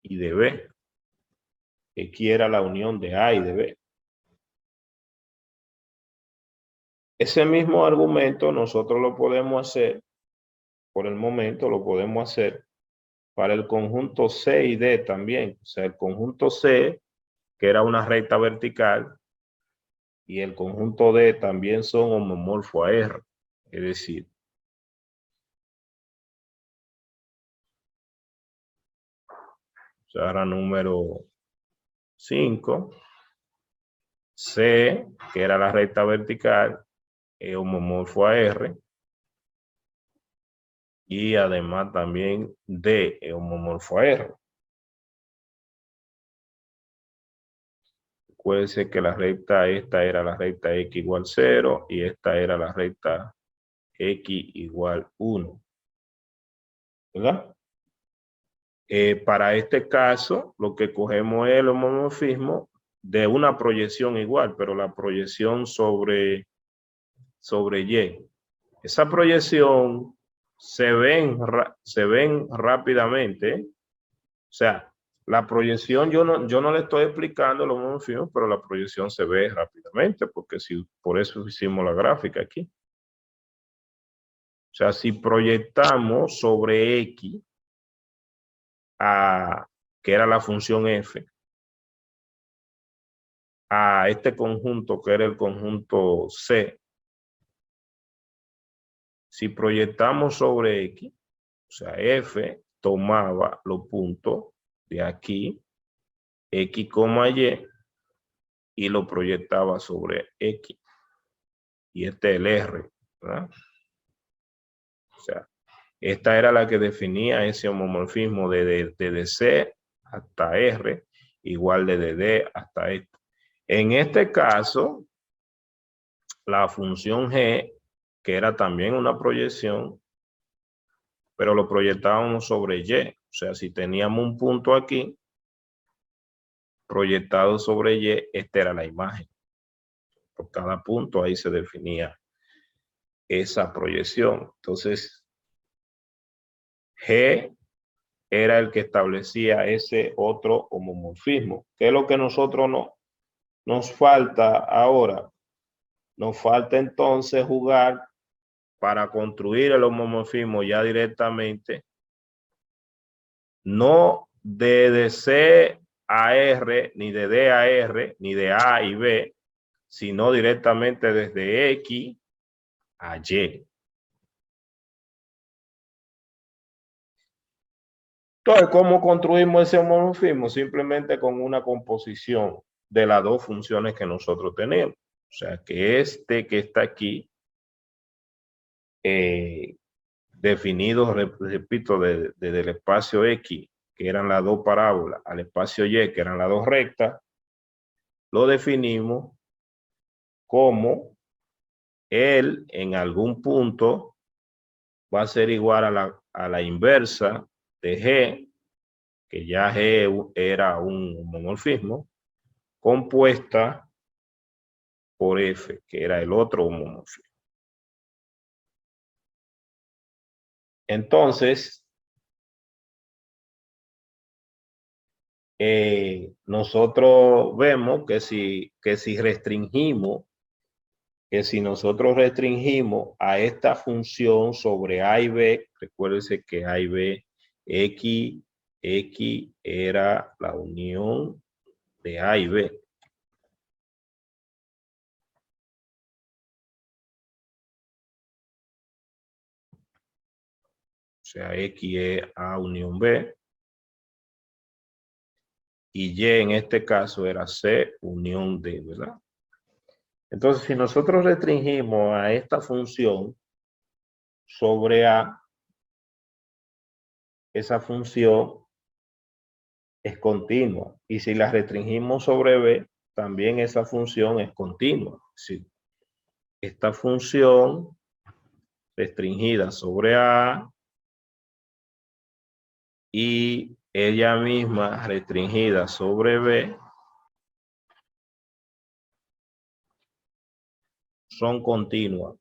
y de B. X era la unión de A y de B. Ese mismo argumento nosotros lo podemos hacer, por el momento lo podemos hacer para el conjunto C y D también. O sea, el conjunto C, que era una recta vertical, y el conjunto D también son homomorfos a R. Es decir, ahora número 5, C, que era la recta vertical, es homomorfo a R, y además también D es homomorfo a R. Recuerden que la recta, esta era la recta X igual 0 y esta era la recta X igual 1. ¿Verdad? Para este caso, lo que cogemos es el homomorfismo de una proyección igual, pero la proyección sobre Y. Esa proyección se ven rápidamente. O sea, la proyección yo no le estoy explicando los homomorfismos, pero la proyección se ve rápidamente, porque por eso hicimos la gráfica aquí. O sea, si proyectamos sobre X, que era la función f, a este conjunto que era el conjunto C, si proyectamos sobre X, o sea, f tomaba los puntos de aquí, X, y lo proyectaba sobre X. Y este es el R, ¿verdad? O sea, esta era la que definía ese homomorfismo desde C hasta R, igual desde D hasta esto. En este caso, la función G, que era también una proyección, pero lo proyectábamos sobre Y. O sea, si teníamos un punto aquí, proyectado sobre Y, esta era la imagen. Por cada punto ahí se definía esa proyección. Entonces, G era el que establecía ese otro homomorfismo. ¿Qué es lo que nosotros nos falta ahora? Nos falta entonces jugar para construir el homomorfismo ya directamente, no de C a R, ni de D a R, ni de A y B, sino directamente desde X a Y. Entonces, ¿cómo construimos ese homomorfismo? Simplemente con una composición de las dos funciones que nosotros tenemos. O sea, que este que está aquí, definido, repito, desde el espacio X, que eran las dos parábolas, al espacio Y, que eran las dos rectas, lo definimos como él en algún punto va a ser igual a la inversa de G, que ya G era un homomorfismo, compuesta por F, que era el otro homomorfismo. Entonces, nosotros vemos que si restringimos, que si nosotros restringimos a esta función sobre A y B, recuérdense que A y B, X era la unión de A y B. O sea, X es A unión B. Y Y en este caso era C unión D, ¿verdad? Entonces, si nosotros restringimos a esta función sobre A, esa función es continua. Y si la restringimos sobre B, también esa función es continua. Sí. Esta función restringida sobre A y ella misma restringida sobre B son continuas.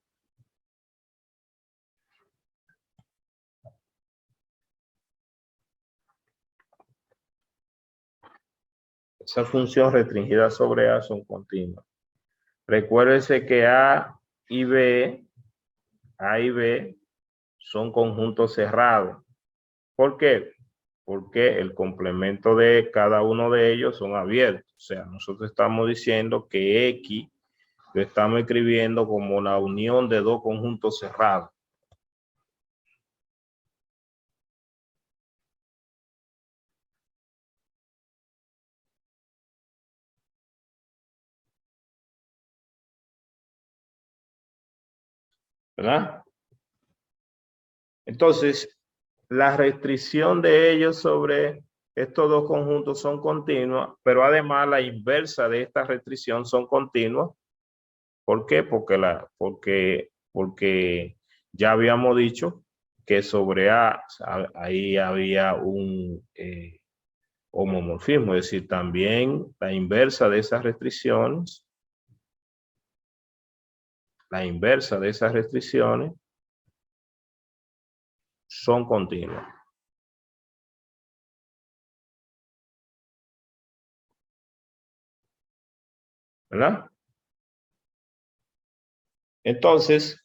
Esa función restringida sobre A son continuas. Recuérdense que A y B son conjuntos cerrados. ¿Por qué? Porque el complemento de cada uno de ellos son abiertos. O sea, nosotros estamos diciendo que X lo estamos escribiendo como la unión de dos conjuntos cerrados. ¿Verdad? Entonces, la restricción de ellos sobre estos dos conjuntos son continuas, pero además la inversa de esta restricción son continuas. ¿Por qué? Porque ya habíamos dicho que sobre A ahí había un homomorfismo, es decir, también la inversa de esas restricciones, son continuas. ¿Verdad? Entonces,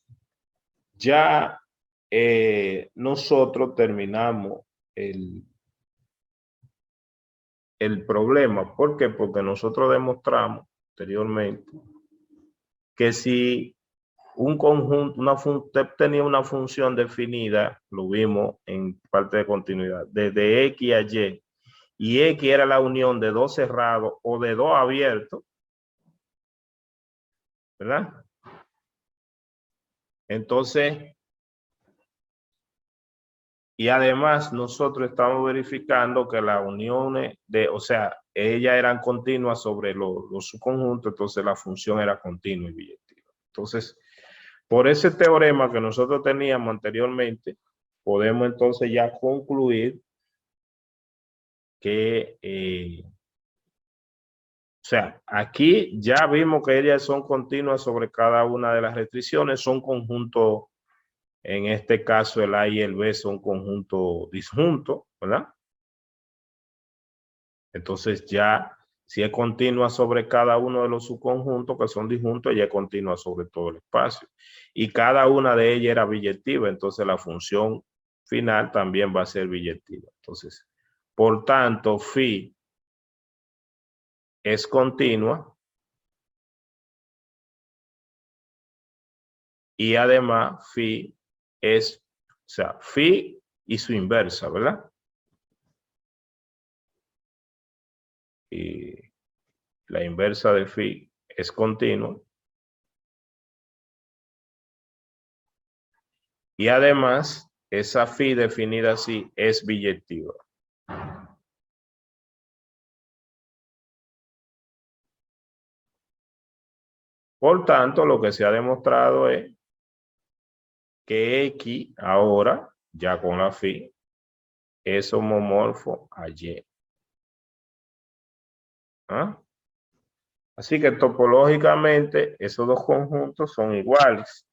ya nosotros terminamos el problema. ¿Por qué? Porque nosotros demostramos anteriormente que si un conjunto, usted tenía una función definida, lo vimos en parte de continuidad, desde X a y X era la unión de dos cerrados o de dos abiertos, ¿verdad? Entonces, y además nosotros estamos verificando que las uniones o sea, ellas eran continuas sobre los subconjuntos, entonces la función era continua y biyectiva. Entonces, por ese teorema que nosotros teníamos anteriormente, podemos entonces ya concluir que, o sea, aquí ya vimos que ellas son continuas sobre cada una de las restricciones, son conjuntos, en este caso el A y el B son conjuntos disjuntos, ¿verdad? ¿verdad? Entonces ya, si es continua sobre cada uno de los subconjuntos que son disjuntos, ella es continua sobre todo el espacio. Y cada una de ellas era biyectiva, entonces la función final también va a ser biyectiva. Entonces, por tanto, phi es continua y además phi es, o sea, phi y su inversa, ¿verdad? Y la inversa de phi es continua. Y además, esa phi definida así es biyectiva. Por tanto, lo que se ha demostrado es que X ahora, ya con la phi, es homomorfo a Y. ¿Ah? Así que topológicamente esos dos conjuntos son iguales.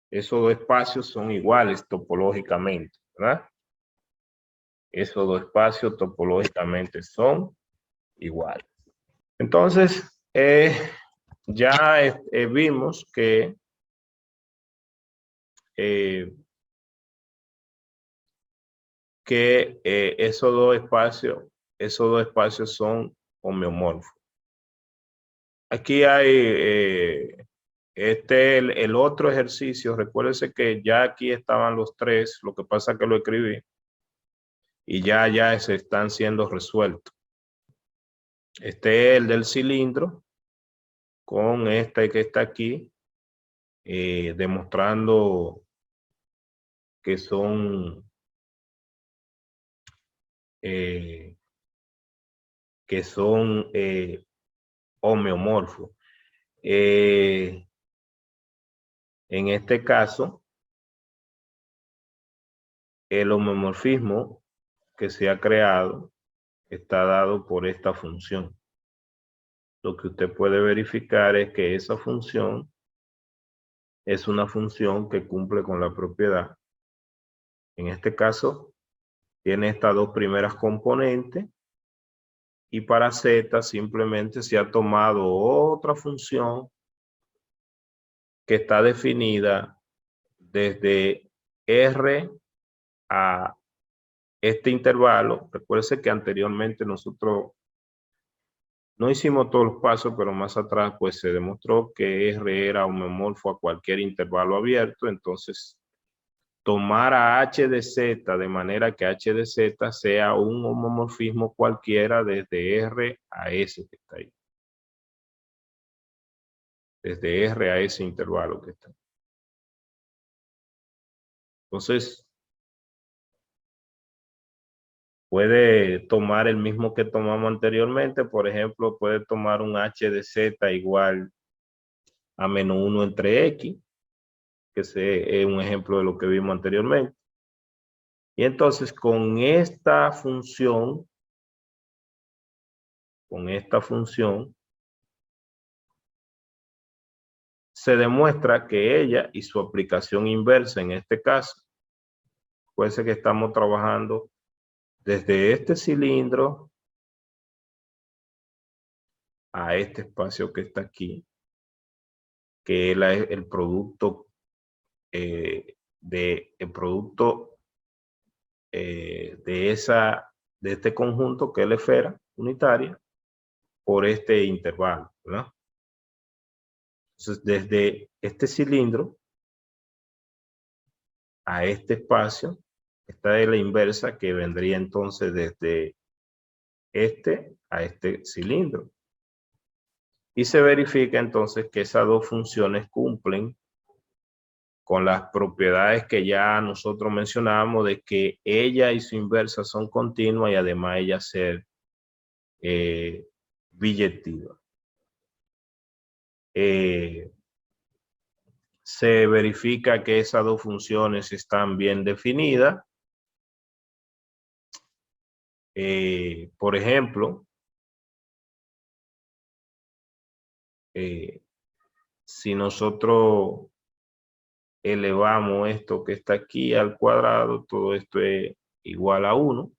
Esos dos espacios son iguales topológicamente, ¿verdad? Esos dos espacios topológicamente son iguales. Entonces, ya vimos eh, que esos dos espacios son homeomorfos. Aquí hay el otro ejercicio. Recuérdense que ya aquí estaban los tres, lo que pasa es que lo escribí y ya se están siendo resueltos. Este es el del cilindro con este que está aquí, demostrando que son eh, homeomorfos. En este caso, el homeomorfismo que se ha creado está dado por esta función. Lo que usted puede verificar es que esa función es una función que cumple con la propiedad. En este caso, tiene estas dos primeras componentes y para z simplemente se ha tomado otra función que está definida desde R a este intervalo. Recuerde que anteriormente nosotros no hicimos todos los pasos, pero más atrás pues se demostró que R era homomorfo a cualquier intervalo abierto. Entonces, tomar a h de z de manera que h de z sea un homomorfismo cualquiera desde R a S que está ahí. Desde R a ese intervalo que está ahí. Entonces, puede tomar el mismo que tomamos anteriormente. Por ejemplo, puede tomar un h de z igual a menos 1 entre x, que es un ejemplo de lo que vimos anteriormente. Y entonces con esta función, se demuestra que ella y su aplicación inversa en este caso, puede ser que estamos trabajando desde este cilindro a este espacio que está aquí, que es el producto de este conjunto que es la esfera unitaria por este intervalo, ¿verdad? Entonces, desde este cilindro a este espacio, esta es la inversa que vendría entonces desde este a este cilindro. Y se verifica entonces que esas dos funciones cumplen con las propiedades que ya nosotros mencionamos de que ella y su inversa son continuas y además ella ser biyectiva. Se verifica que esas dos funciones están bien definidas. Por ejemplo, si nosotros elevamos esto que está aquí al cuadrado, todo esto es igual a 1.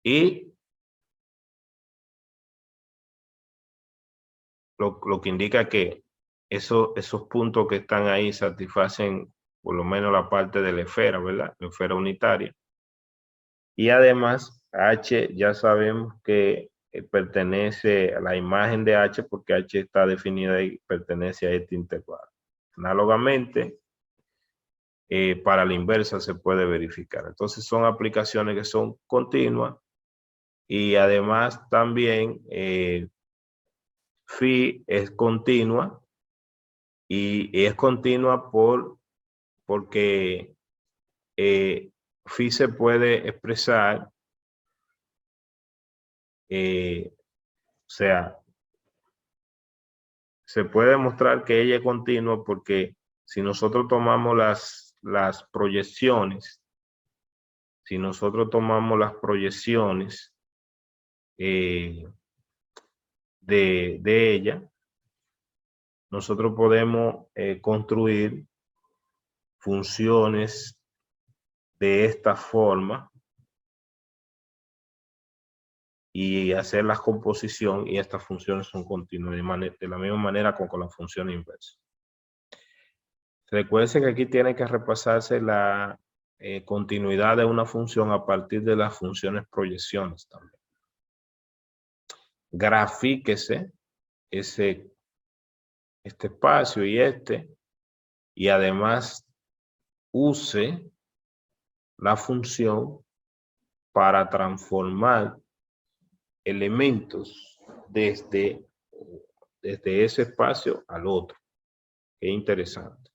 Y lo que indica que esos puntos que están ahí satisfacen por lo menos la parte de la esfera, ¿verdad? La esfera unitaria. Y además, H ya sabemos que pertenece a la imagen de H porque H está definida y pertenece a este intervalo. Análogamente, para la inversa se puede verificar. Entonces son aplicaciones que son continuas y además también phi es continua y es continua porque phi se puede expresar, o sea, se puede demostrar que ella es continua porque si nosotros tomamos las proyecciones, si nosotros tomamos las proyecciones de ella, nosotros podemos construir funciones de esta forma y hacer la composición, y estas funciones son continuas de la misma manera con la función inversa. Recuerden que aquí tiene que repasarse la continuidad de una función a partir de las funciones proyecciones también. Grafíquese este espacio y además use la función para transformar elementos desde ese espacio al otro. Qué interesante.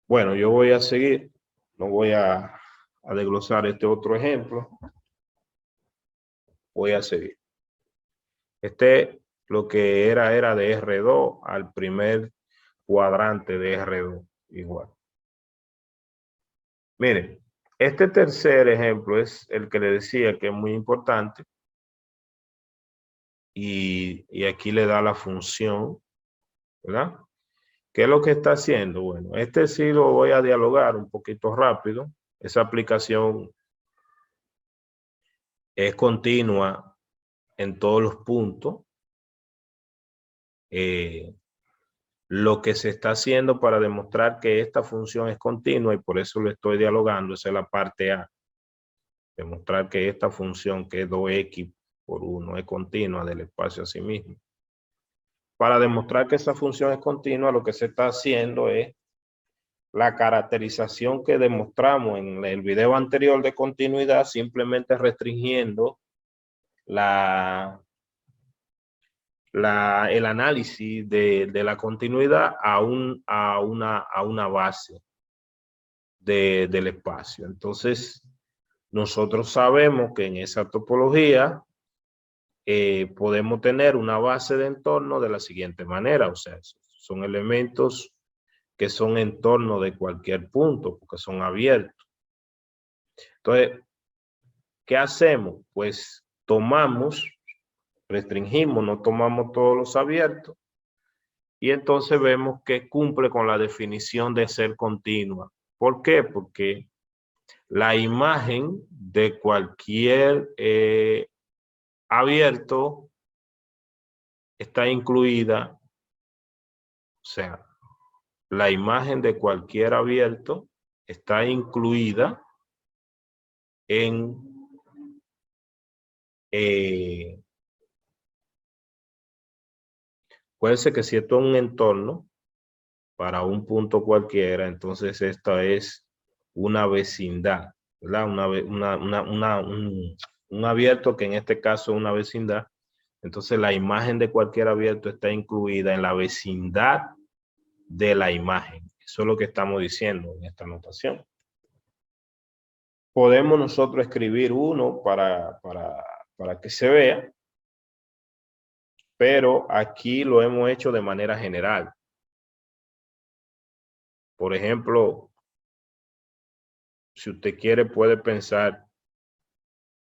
Bueno, yo voy a seguir, no voy a desglosar este otro ejemplo. Voy a seguir. Lo que era de R2 al primer cuadrante de R2 igual. Miren, este tercer ejemplo es el que le decía que es muy importante y aquí le da la función, ¿verdad? ¿Qué es lo que está haciendo? Bueno, este sí lo voy a dialogar un poquito rápido. Esa aplicación es continua en todos los puntos. Lo que se está haciendo para demostrar que esta función es continua y por eso lo estoy dialogando, esa es la parte A. Demostrar que esta función que es 2x por 1 es continua del espacio a sí mismo. Para demostrar que esa función es continua, lo que se está haciendo es la caracterización que demostramos en el video anterior de continuidad, simplemente restringiendo el análisis de la continuidad a una base del espacio. Entonces, nosotros sabemos que en esa topología podemos tener una base de entorno de la siguiente manera, o sea, son elementos que son en torno de cualquier punto, porque son abiertos. Entonces, ¿qué hacemos? Pues restringimos, no tomamos todos los abiertos, y entonces vemos que cumple con la definición de ser continua. ¿Por qué? Porque la imagen de cualquier abierto está incluida, o sea, la imagen de cualquier abierto está incluida en puede ser que si esto es un entorno para un punto cualquiera, entonces esta es una vecindad, ¿verdad? Un abierto que en este caso es una vecindad. Entonces la imagen de cualquier abierto está incluida en la vecindad de la imagen. Eso es lo que estamos diciendo en esta notación. Podemos nosotros escribir uno para que se vea, pero aquí lo hemos hecho de manera general. Por ejemplo, si usted quiere, puede pensar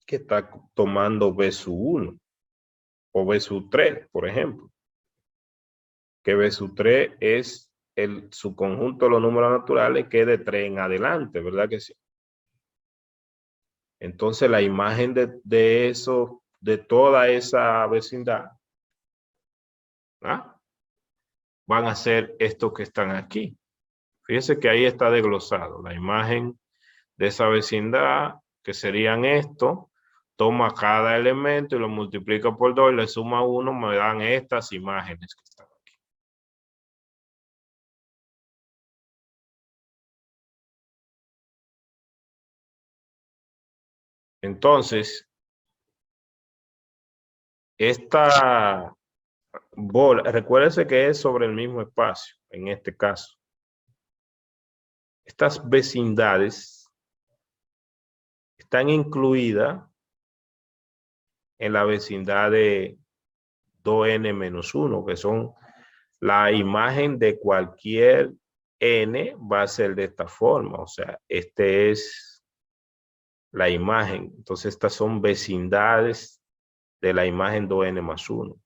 que está tomando B sub 1. o B sub 3, por ejemplo. Que B sub 3 es el subconjunto de los números naturales que es de 3 en adelante, ¿verdad que sí? Entonces la imagen de eso, de toda esa vecindad, ¿ah? Van a ser estos que están aquí. Fíjense que ahí está desglosado la imagen de esa vecindad, que serían estos. Toma cada elemento y lo multiplica por 2 y le suma 1, me dan estas imágenes que están aquí. Entonces, esta bola, recuérdense que es sobre el mismo espacio, en este caso. Estas vecindades están incluidas en la vecindad de 2n-1, que son la imagen de cualquier n va a ser de esta forma. O sea, este es la imagen. Entonces, estas son vecindades de la imagen 2n+1.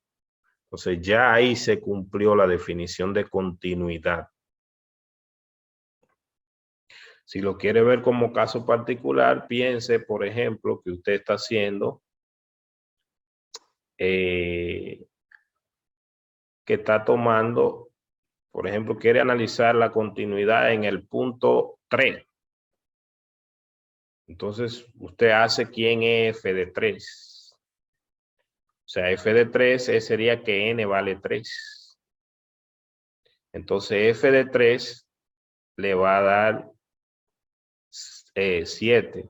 Entonces, ya ahí se cumplió la definición de continuidad. Si lo quiere ver como caso particular, piense, por ejemplo, que usted está haciendo, que está tomando, por ejemplo, quiere analizar la continuidad en el punto 3. Entonces, usted hace quién es f de 3. O sea, f de 3 sería que n vale 3. Entonces, f de 3 le va a dar 7.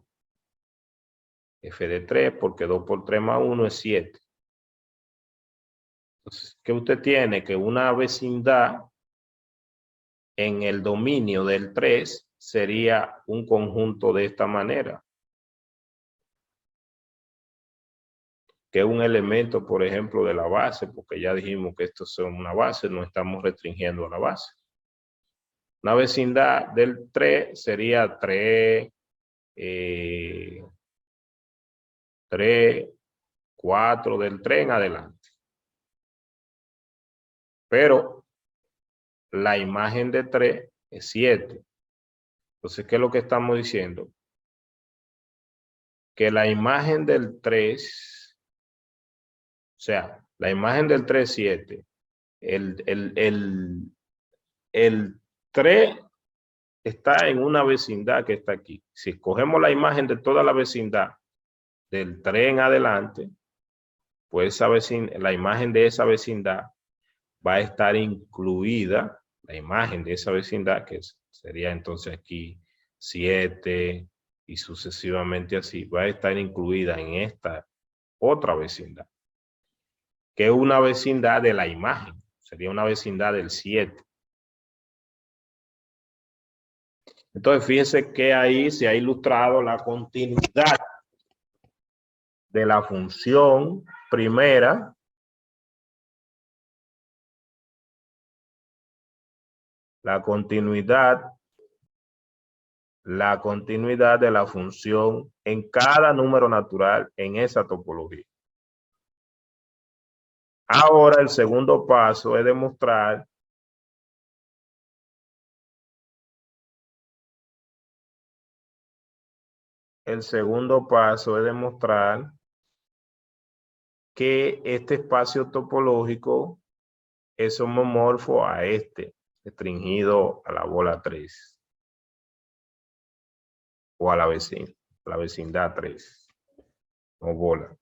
F de 3, porque 2 por 3 más 1 es 7. Entonces, ¿qué usted tiene? Que una vecindad en el dominio del 3 sería un conjunto de esta manera. Que es un elemento, por ejemplo, de la base, porque ya dijimos que esto es una base, no estamos restringiendo a la base. Una vecindad del 3 sería 3, 3, 4, del 3 en adelante. Pero la imagen de 3 es 7. Entonces, ¿qué es lo que estamos diciendo? Que la imagen del 3, o sea, la imagen del 3 es 7. El 3 está en una vecindad que está aquí. Si escogemos la imagen de toda la vecindad del 3 en adelante, pues la imagen de esa vecindad va a estar incluida, la imagen de esa vecindad, que sería entonces aquí 7 y sucesivamente así, va a estar incluida en esta otra vecindad, que es una vecindad de la imagen, sería una vecindad del 7. Entonces, fíjense que ahí se ha ilustrado la continuidad de la función primera la continuidad de la función en cada número natural en esa topología. Ahora el segundo paso es demostrar que este espacio topológico es homomorfo a este, restringido a la bola 3 o a la vecindad 3 o bola,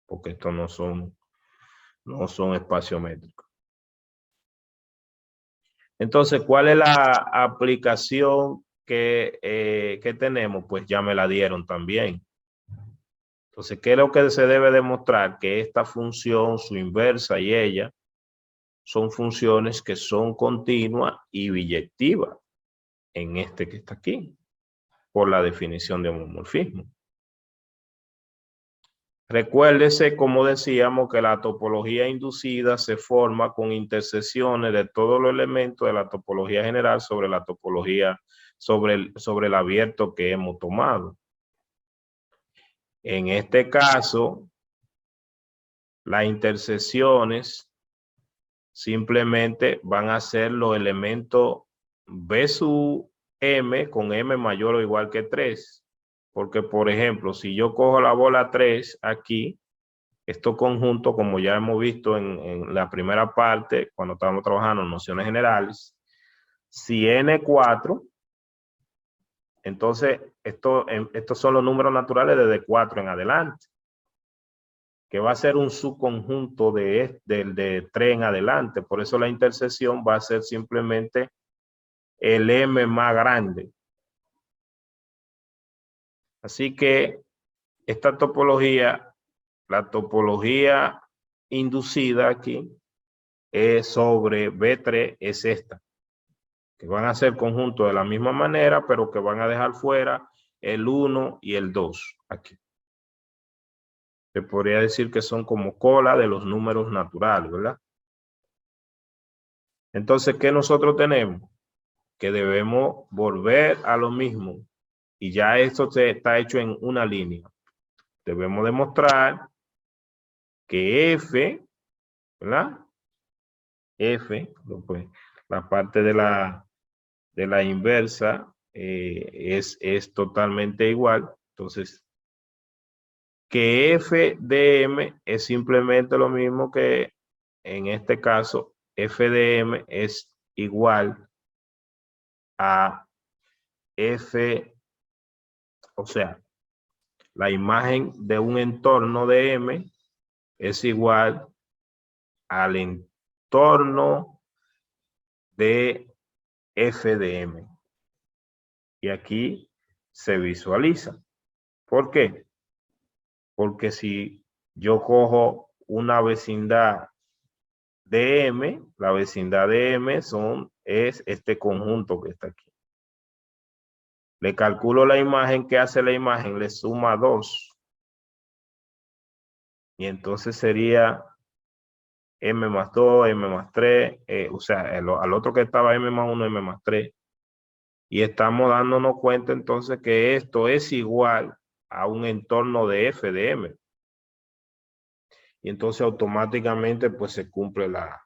porque estos no son espaciométricos. Entonces, ¿cuál es la aplicación que tenemos? Pues ya me la dieron también. Entonces, ¿qué es lo que se debe demostrar? Que esta función, su inversa y ella, son funciones que son continuas y biyectivas en este que está aquí, por la definición de homomorfismo. Recuérdese, como decíamos, que la topología inducida se forma con intersecciones de todos los elementos de la topología general sobre la topología, sobre el abierto que hemos tomado. En este caso, Las intersecciones simplemente van a ser los elementos B sub M con M mayor o igual que 3. Porque, por ejemplo, si yo cojo la bola 3 aquí, estos conjuntos, como ya hemos visto en la primera parte, cuando estábamos trabajando en nociones generales, si N4, entonces estos son los números naturales desde 4 en adelante, que va a ser un subconjunto de 3 en adelante. Por eso la intersección va a ser simplemente el M más grande. Así que esta topología, la topología inducida aquí, es sobre B3, es esta, que van a ser conjuntos de la misma manera, pero que van a dejar fuera el 1 y el 2 aquí. Se podría decir que son como cola de los números naturales, ¿verdad? Entonces, ¿qué nosotros tenemos? Que debemos volver a lo mismo. Y ya esto está hecho en una línea. Debemos demostrar que F, ¿verdad? F, pues, la parte de la inversa es totalmente igual. Entonces, que F de M es simplemente lo mismo que en este caso F de M es igual a F, o sea, la imagen de un entorno de M es igual al entorno de F de M. Y aquí se visualiza. ¿Por qué? Porque si yo cojo una vecindad de M, la vecindad de M es este conjunto que está aquí. Le calculo la imagen, ¿qué hace la imagen? Le suma 2. Y entonces sería M más 2, M más 3, o sea, al otro que estaba M más 1, M más 3. Y estamos dándonos cuenta entonces que esto es igual a un entorno de F de M. Y entonces automáticamente pues se cumple la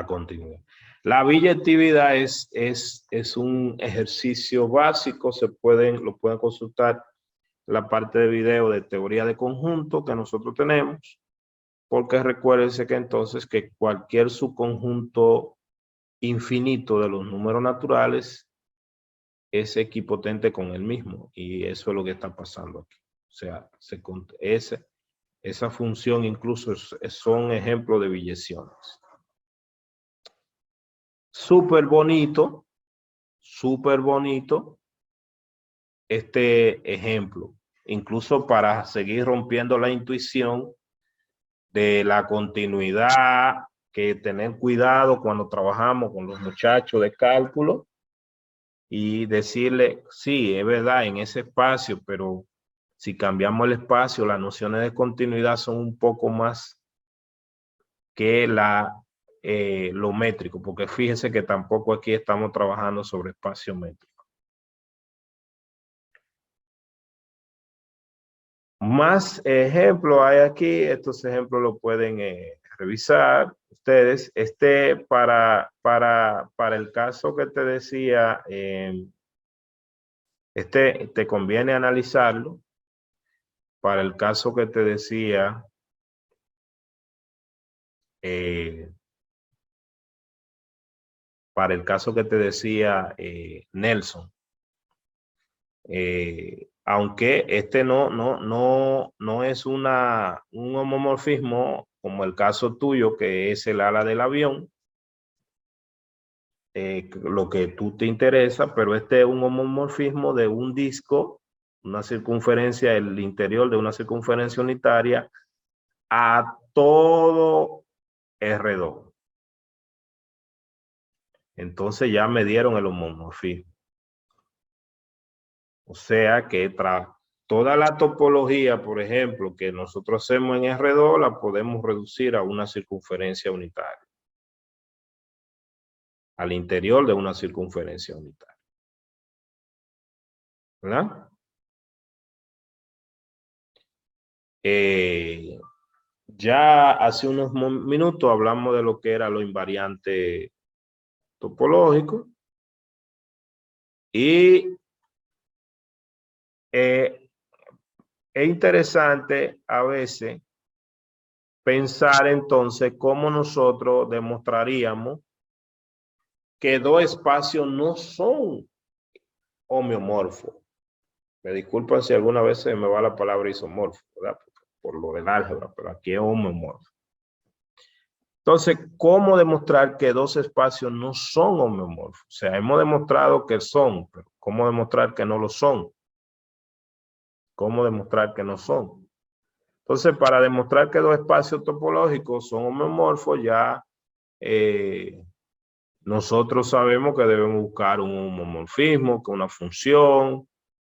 continuidad. La biyectividad es un ejercicio básico, lo pueden consultar en la parte de video de teoría de conjunto que nosotros tenemos, porque recuérdense que entonces que cualquier subconjunto infinito de los números naturales es equipotente con el mismo, y eso es lo que está pasando aquí. O sea, esa función incluso son ejemplos de biyecciones. Súper bonito este ejemplo, incluso para seguir rompiendo la intuición de la continuidad, que tener cuidado cuando trabajamos con los muchachos de cálculo y decirle, sí, es verdad, en ese espacio, pero si cambiamos el espacio, las nociones de continuidad son un poco más que lo métrico, porque fíjense que tampoco aquí estamos trabajando sobre espacio métrico. Más ejemplos hay aquí, estos ejemplos los pueden revisar ustedes. Para el caso que te decía, te conviene analizarlo. Para el caso que te decía, Nelson, aunque no es un homomorfismo como el caso tuyo, que es el ala del avión, lo que tú te interesa, pero este es un homomorfismo de un disco, una circunferencia, el interior de una circunferencia unitaria a todo R2. Entonces ya me dieron el homomorfismo. O sea que toda la topología, por ejemplo, que nosotros hacemos en R2, la podemos reducir a una circunferencia unitaria. Al interior de una circunferencia unitaria. ¿Verdad? Ya hace unos minutos hablamos de lo que era lo invariante topológico y es interesante a veces pensar entonces cómo nosotros demostraríamos que dos espacios no son homeomorfos. Me disculpan si alguna vez se me va la palabra isomorfo, ¿verdad? Por lo del álgebra, pero aquí es homeomorfo. Entonces, ¿cómo demostrar que dos espacios no son homeomorfos? O sea, hemos demostrado que son, pero ¿cómo demostrar que no lo son? ¿Cómo demostrar que no son? Entonces, para demostrar que dos espacios topológicos son homeomorfos, ya nosotros sabemos que debemos buscar un homomorfismo, que una función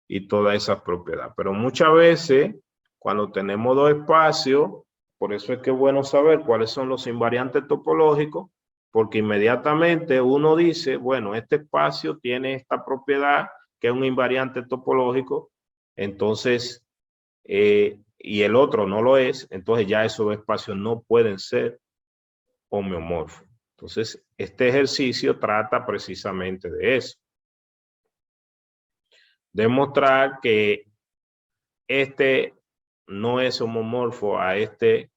y todas esas propiedades. Pero muchas veces, cuando tenemos dos espacios, por eso es que es bueno saber cuáles son los invariantes topológicos, porque inmediatamente uno dice, bueno, este espacio tiene esta propiedad que es un invariante topológico, entonces, y el otro no lo es, entonces ya esos espacios no pueden ser homeomorfos. Entonces, este ejercicio trata precisamente de eso. Demostrar que este no es homomorfo a este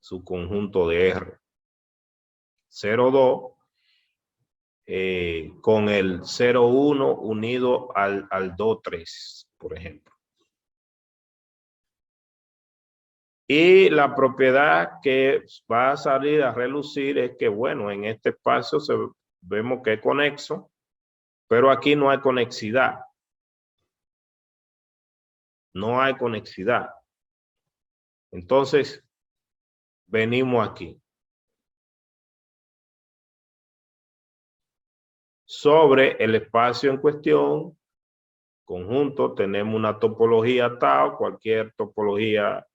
subconjunto de R. 0,2 con el 0,1 unido al 2,3, por ejemplo. Y la propiedad que va a salir a relucir es que, bueno, en este espacio vemos que es conexo, pero aquí no hay conexidad. No hay conexidad. Entonces, venimos aquí. Sobre el espacio en cuestión, conjunto, tenemos una topología tau, cualquier topología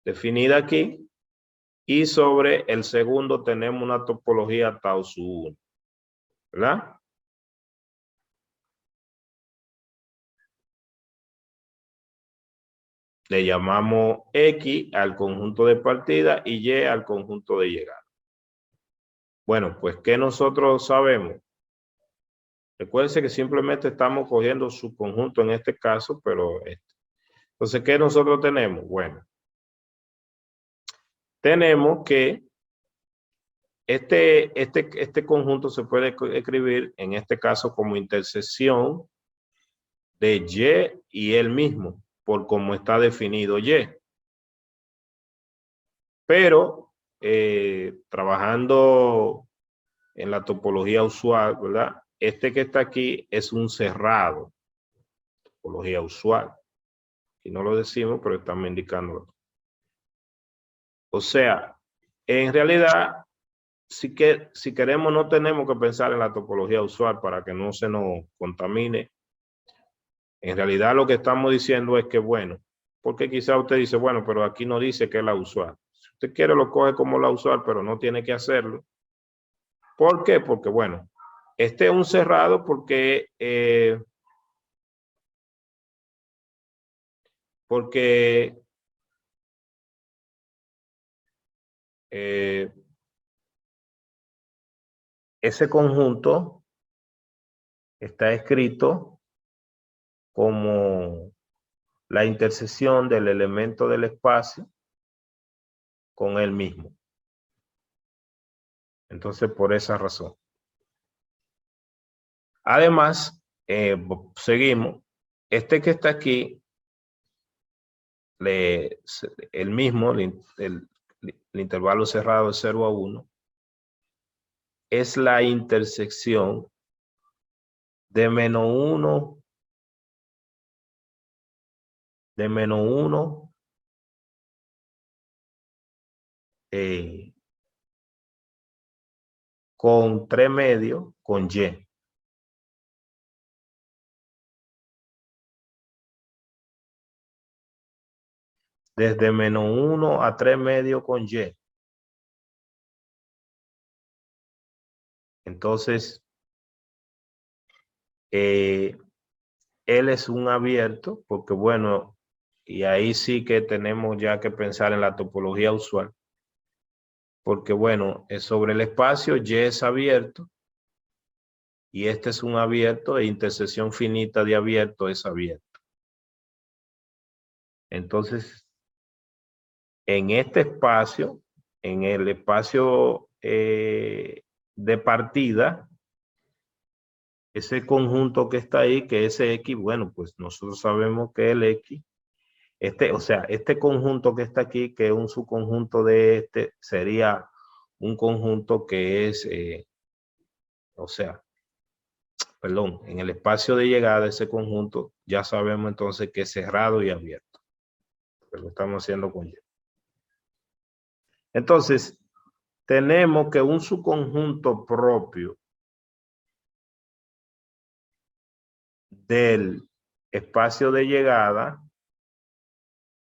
definida aquí, y sobre el segundo tenemos una topología tau sub 1, ¿verdad? Le llamamos X al conjunto de partida y Y al conjunto de llegada. Bueno, pues, ¿qué nosotros sabemos? Recuérdense que simplemente estamos cogiendo su conjunto en este caso, pero entonces, ¿qué nosotros tenemos? Bueno, tenemos que este conjunto se puede escribir en este caso como intersección de Y y el mismo, por cómo está definido Y. Pero trabajando en la topología usual, ¿verdad? Este que está aquí es un cerrado, topología usual. Y no lo decimos, pero estamos indicándolo. O sea, en realidad, si queremos, no tenemos que pensar en la topología usual para que no se nos contamine. En realidad lo que estamos diciendo es que, bueno, porque quizá usted dice, bueno, pero aquí no dice que es la usual. Si usted quiere lo coge como la usual, pero no tiene que hacerlo. ¿Por qué? Porque, bueno, este es un cerrado porque eh, ese conjunto está escrito como la intersección del elemento del espacio con él mismo. Entonces, por esa razón. Además, seguimos. Este que está aquí, el mismo, el intervalo cerrado de 0 a 1, es la intersección de -1, de -1 con 3 medios con Y. Desde -1 a 3 medios con Y. Entonces, él es un abierto porque, bueno, Y ahí sí que tenemos ya que pensar en la topología usual. Porque bueno, es sobre el espacio, Y es abierto. Y este es un abierto e intersección finita de abierto es abierto. Entonces, en este espacio, en el espacio de partida, ese conjunto que está ahí, que ese X, bueno, pues nosotros sabemos que el X, o sea, este conjunto que está aquí, que es un subconjunto de este, sería un conjunto que es, o sea, perdón, en el espacio de llegada de ese conjunto, ya sabemos entonces que es cerrado y abierto. Lo estamos haciendo con Y. Entonces, tenemos que un subconjunto propio del espacio de llegada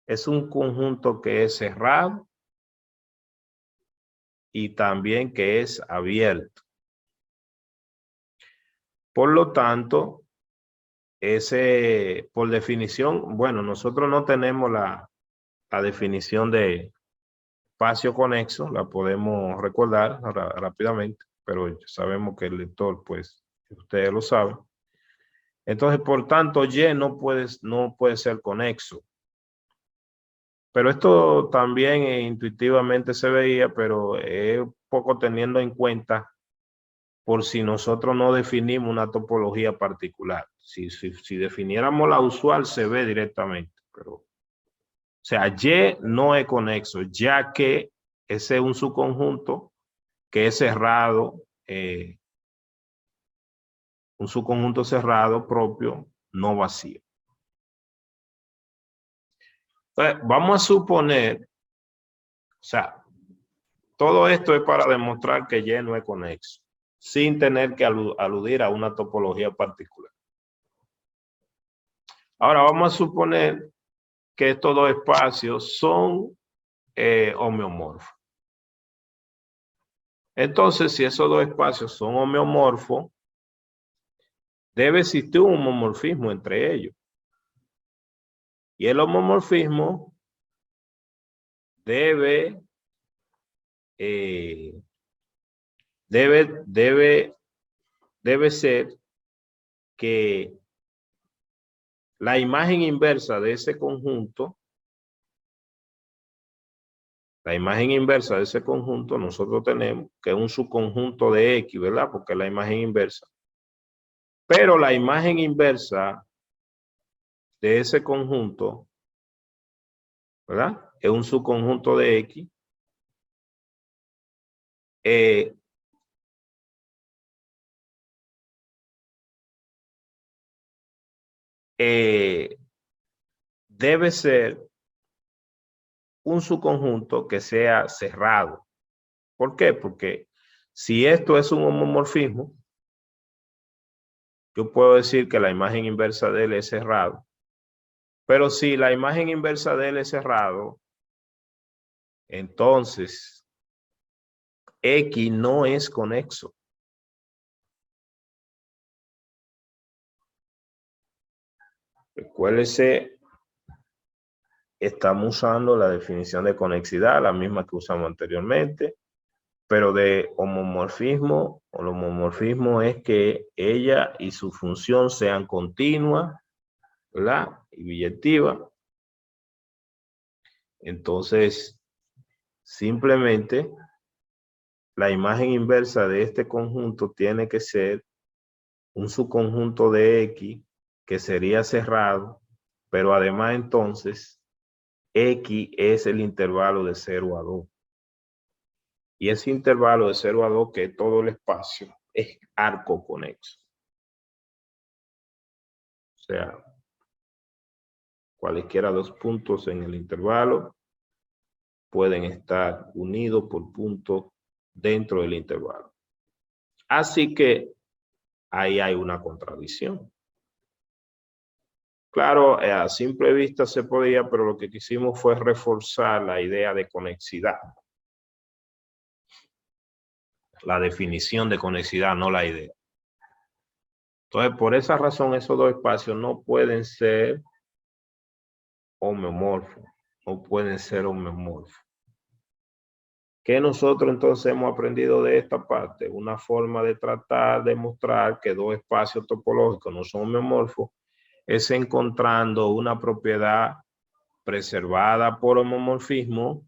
es un conjunto que es cerrado y también que es abierto. Por lo tanto, por definición, bueno, nosotros no tenemos la definición de espacio conexo, la podemos recordar rápidamente, pero sabemos que el lector, pues, ustedes lo saben. Entonces, por tanto, Y no puede ser conexo. Pero esto también intuitivamente se veía, pero es poco teniendo en cuenta por si nosotros no definimos una topología particular. Si definiéramos la usual, se ve directamente. Pero, o sea, Y no es conexo, ya que ese es un subconjunto que es cerrado, un subconjunto cerrado propio, no vacío. Entonces, vamos a suponer, o sea, todo esto es para demostrar que Y no es conexo, sin tener que aludir a una topología particular. Ahora vamos a suponer que estos dos espacios son homeomorfos. Entonces, si esos dos espacios son homeomorfos, debe existir un homomorfismo entre ellos. Y el homomorfismo debe ser que la imagen inversa de ese conjunto, nosotros tenemos que es un subconjunto de X, ¿verdad? Porque es la imagen inversa. Pero la imagen inversa de ese conjunto, ¿verdad? Es un subconjunto de X. Debe ser un subconjunto que sea cerrado. ¿Por qué? Porque si esto es un homomorfismo, yo puedo decir que la imagen inversa de él es cerrado. Pero si la imagen inversa de él es cerrado, entonces X no es conexo. Recuérdese, estamos usando la definición de conexidad, la misma que usamos anteriormente, pero de homomorfismo, o el homomorfismo es que ella y su función sean continuas, ¿verdad? Y biyectivas. Entonces, simplemente la imagen inversa de este conjunto tiene que ser un subconjunto de X que sería cerrado, pero además entonces X es el intervalo de 0 a 2. Y ese intervalo de 0 a 2, que es todo el espacio, es arco conexo. O sea, cualesquiera dos puntos en el intervalo pueden estar unidos por puntos dentro del intervalo. Así que ahí hay una contradicción. Claro, a simple vista se podía, pero lo que quisimos fue reforzar la idea de conexidad. La definición de conexidad, no la idea. Entonces, por esa razón, esos dos espacios no pueden ser homeomorfos o pueden ser homeomorfos. ¿Qué nosotros entonces hemos aprendido de esta parte? Una forma de tratar de mostrar que dos espacios topológicos no son homeomorfos es encontrando una propiedad preservada por homomorfismo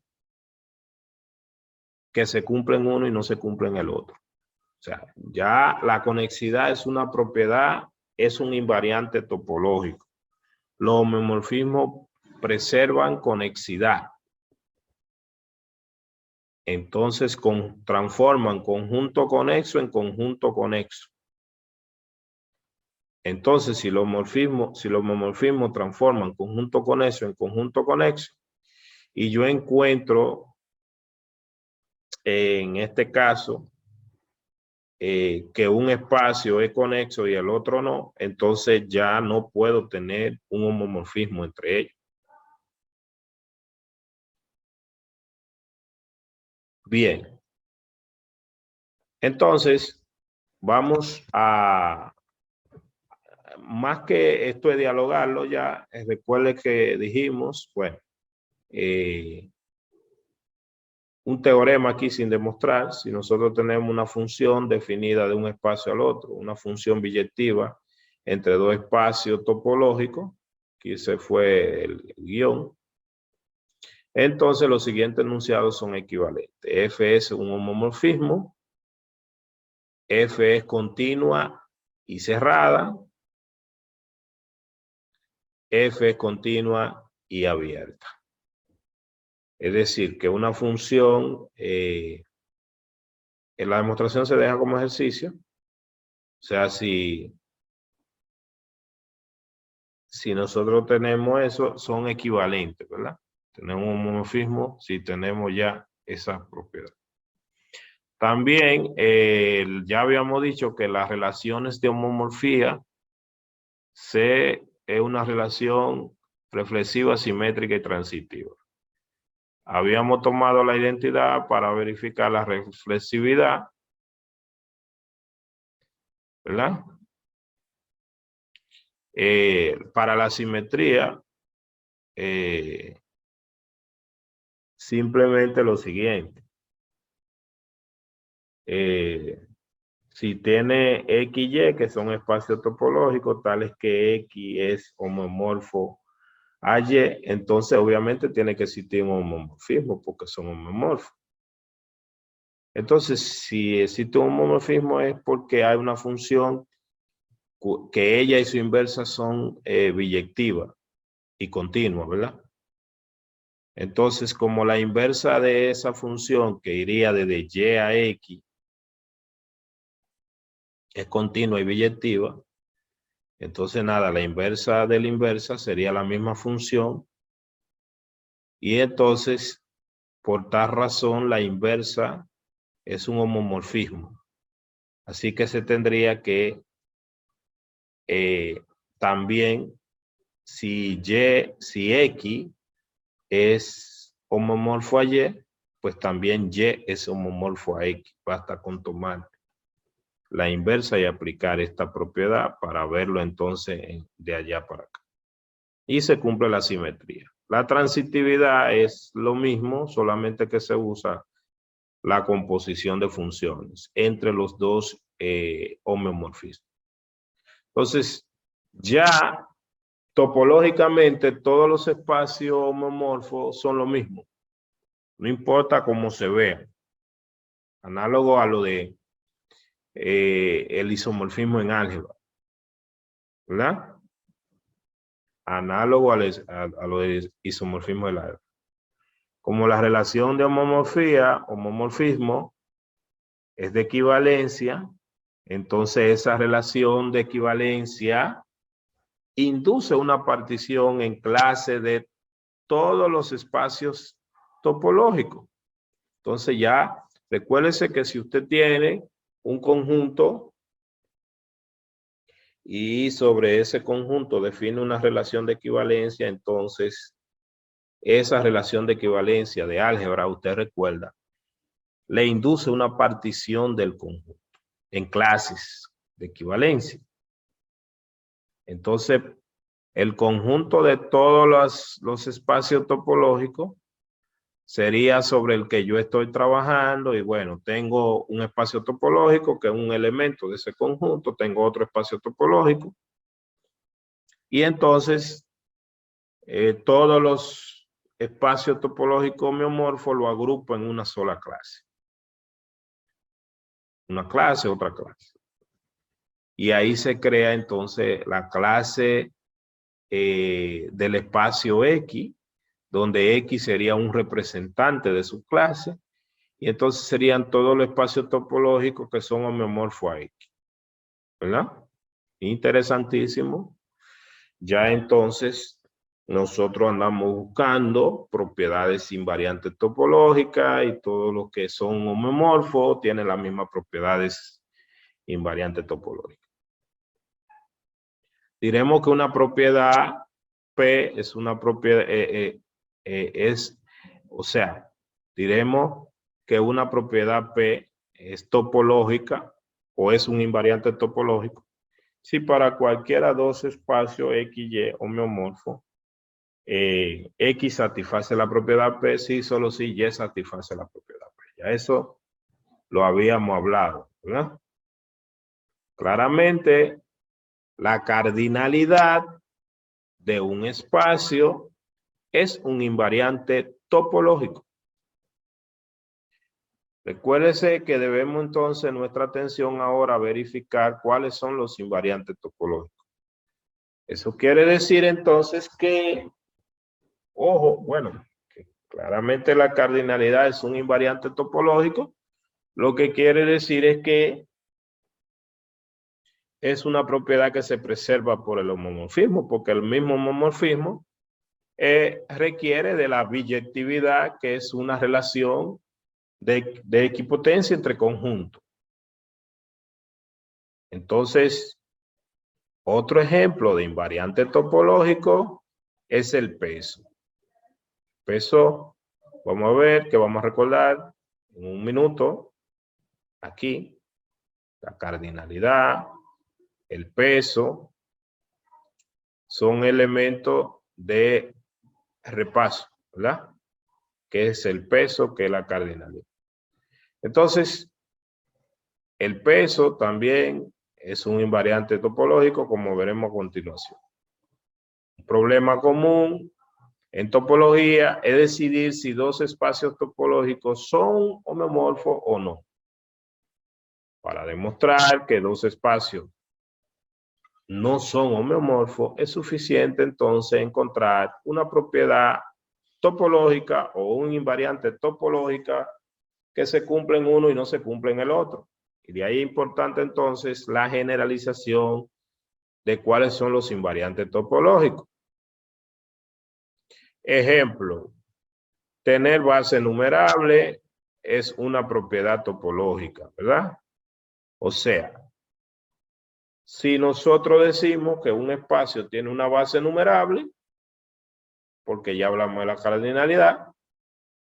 que se cumple en uno y no se cumple en el otro. O sea, ya la conexidad es una propiedad, es un invariante topológico. Los homomorfismos preservan conexidad. Entonces transforman conjunto conexo en conjunto conexo. Entonces, si los homomorfismos transforman conjunto conexo en conjunto conexo, y yo encuentro, en este caso, que un espacio es conexo y el otro no, entonces ya no puedo tener un homomorfismo entre ellos. Bien. Entonces, vamos a, más que esto de dialogarlo ya, recuerde que dijimos, bueno, un teorema aquí sin demostrar, si nosotros tenemos una función definida de un espacio al otro, una función biyectiva entre dos espacios topológicos, aquí se fue el guión, entonces los siguientes enunciados son equivalentes. F es un homomorfismo, F es continua y cerrada, F es continua y abierta. Es decir, que una función, en la demostración se deja como ejercicio, o sea, si nosotros tenemos eso, son equivalentes, ¿verdad? Tenemos un homomorfismo si tenemos ya esa propiedad. También ya habíamos dicho que las relaciones de homomorfía es una relación reflexiva, simétrica y transitiva. Habíamos tomado la identidad para verificar la reflexividad, ¿verdad? Para la simetría, simplemente lo siguiente. Si tiene X y Y, que son espacios topológicos, tales que X es homomorfo a Y, entonces obviamente tiene que existir un homomorfismo porque son homomorfos. Entonces, si existe un homomorfismo es porque hay una función que ella y su inversa son biyectivas y continuas, ¿verdad? Entonces, como la inversa de esa función que iría desde Y a X es continua y biyectiva, entonces nada, la inversa de la inversa sería la misma función y entonces, por tal razón, la inversa es un homomorfismo. Así que se tendría que también, si X es homomorfo a Y, pues también Y es homomorfo a X. Basta con tomar la inversa y aplicar esta propiedad para verlo entonces de allá para acá. Y se cumple la simetría. La transitividad es lo mismo, solamente que se usa la composición de funciones entre los dos homomorfismos. Entonces, ya topológicamente todos los espacios homomorfos son lo mismo. No importa cómo se vean. Análogo a lo de el isomorfismo en álgebra, ¿verdad? Análogo a lo del isomorfismo del álgebra. Como la relación de homomorfía, homomorfismo, es de equivalencia, entonces esa relación de equivalencia induce una partición en clase de todos los espacios topológicos. Entonces ya, recuérdese que si usted tiene un conjunto y sobre ese conjunto define una relación de equivalencia, entonces esa relación de equivalencia de álgebra, usted recuerda, le induce una partición del conjunto en clases de equivalencia. Entonces, El conjunto de todos los espacios topológicos sería sobre el que yo estoy trabajando y bueno, tengo un espacio topológico que es un elemento de ese conjunto, tengo otro espacio topológico y entonces todos los espacios topológicos homeomorfos lo agrupo en una sola clase. Una clase, otra clase. Y ahí se crea entonces la clase del espacio X, donde X sería un representante de su clase, y entonces serían todos los espacios topológicos que son homeomorfos a X. ¿Verdad? Interesantísimo. Ya entonces nosotros andamos buscando propiedades invariantes topológicas y todos los que son homeomorfos tienen las mismas propiedades invariantes topológicas. Diremos que una propiedad P es una propiedad, o sea, diremos que una propiedad P es topológica o es un invariante topológico si para cualquiera dos espacios X, Y homeomorfo, X satisface la propiedad P, sí, solo si Y satisface la propiedad P. Ya eso lo habíamos hablado, ¿verdad? Claramente, la cardinalidad de un espacio es un invariante topológico. Recuérdese que debemos entonces nuestra atención ahora a verificar cuáles son los invariantes topológicos. Eso quiere decir entonces que, ojo, bueno, que claramente la cardinalidad es un invariante topológico. Lo que quiere decir es que es una propiedad que se preserva por el homomorfismo, porque el mismo homomorfismo requiere de la biyectividad, que es una relación de equipotencia entre conjuntos. Entonces, otro ejemplo de invariante topológico es el peso. Peso, vamos a ver, que vamos a recordar en un minuto, aquí, la cardinalidad, el peso, son elementos de repaso, ¿verdad? Que es el peso, que es la cardinalidad. Entonces, el peso también es un invariante topológico, como veremos a continuación. Un problema común en topología es decidir si dos espacios topológicos son homeomorfos o no. Para demostrar que dos espacios no son homeomorfos, es suficiente entonces encontrar una propiedad topológica o un invariante topológica que se cumple en uno y no se cumple en el otro. Y de ahí es importante entonces la generalización de cuáles son los invariantes topológicos. Ejemplo, tener base numerable es una propiedad topológica, ¿verdad? O sea, si nosotros decimos que un espacio tiene una base numerable, porque ya hablamos de la cardinalidad,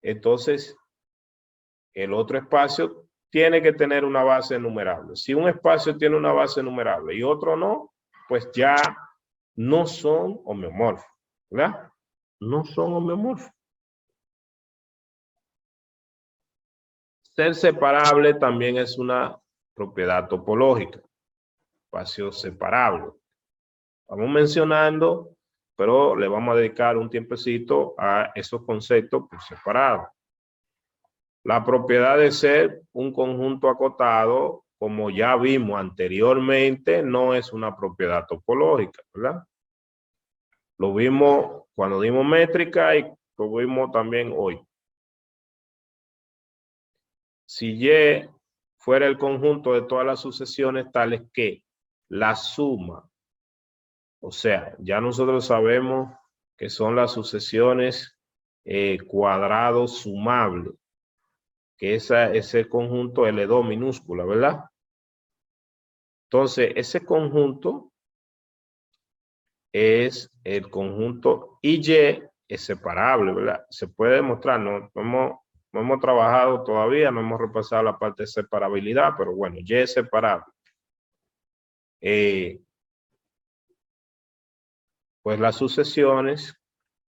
entonces el otro espacio tiene que tener una base numerable. Si un espacio tiene una base numerable y otro no, pues ya no son homeomorfos, ¿verdad? No son homeomorfos. Ser separable también es una propiedad topológica, espacio separable. Vamos mencionando, pero le vamos a dedicar un tiempecito a esos conceptos por separado. La propiedad de ser un conjunto acotado, como ya vimos anteriormente, no es una propiedad topológica, ¿verdad? Lo vimos cuando dimos métrica y lo vimos también hoy. Si Y fuera el conjunto de todas las sucesiones tales que la suma, o sea, ya nosotros sabemos que son las sucesiones cuadrados sumables, que ese conjunto L2 minúscula, ¿verdad? Entonces, ese conjunto es el conjunto Y es separable, ¿verdad? Se puede demostrar, no hemos trabajado todavía, no hemos repasado la parte de separabilidad, pero bueno, Y es separable. Pues las sucesiones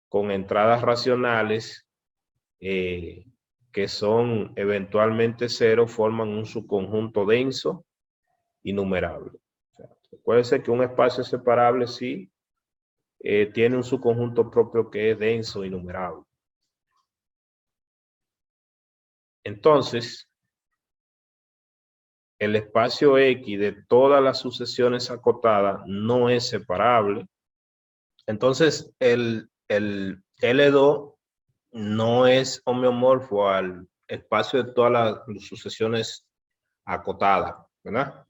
con entradas racionales que son eventualmente cero forman un subconjunto denso y numerable. O sea, puede ser que un espacio separable sí tiene un subconjunto propio que es denso y numerable. Entonces, el espacio X de todas las sucesiones acotadas no es separable. Entonces, el L2 no es homeomorfo al espacio de todas las sucesiones acotadas, ¿verdad?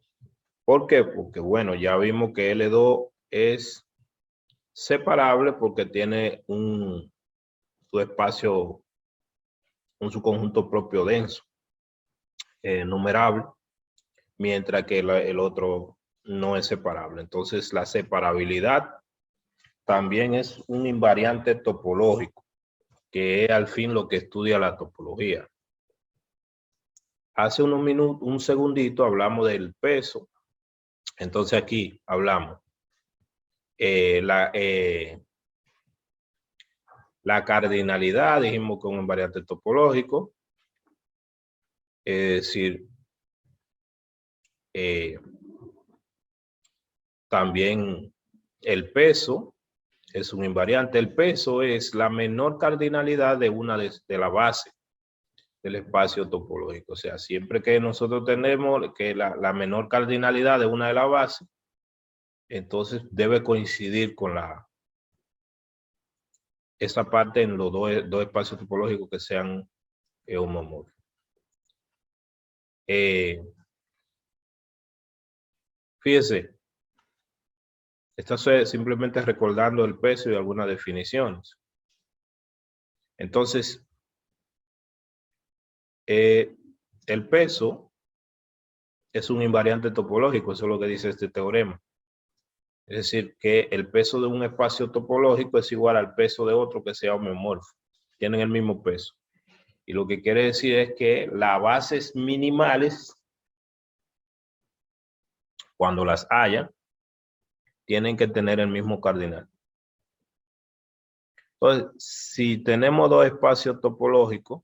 ¿Por qué? Porque, bueno, ya vimos que L2 es separable porque tiene su espacio, un subconjunto propio denso, numerable, mientras que el otro no es separable. Entonces, la separabilidad también es un invariante topológico, que es al fin lo que estudia la topología. Hace unos minutos, un segundito, hablamos del peso. Entonces aquí hablamos la cardinalidad, dijimos que es un invariante topológico, es decir, también el peso es un invariante. El peso es la menor cardinalidad de una de la base del espacio topológico. O sea, siempre que nosotros tenemos que la menor cardinalidad de una de las bases, entonces debe coincidir con esa parte en los dos espacios topológicos que sean homomorfos. Fíjese, esto es simplemente recordando el peso y algunas definiciones. Entonces, el peso es un invariante topológico, eso es lo que dice este teorema. Es decir, que el peso de un espacio topológico es igual al peso de otro que sea homeomorfo. Tienen el mismo peso. Y lo que quiere decir es que las bases minimales, cuando las haya, tienen que tener el mismo cardinal. Entonces, si tenemos dos espacios topológicos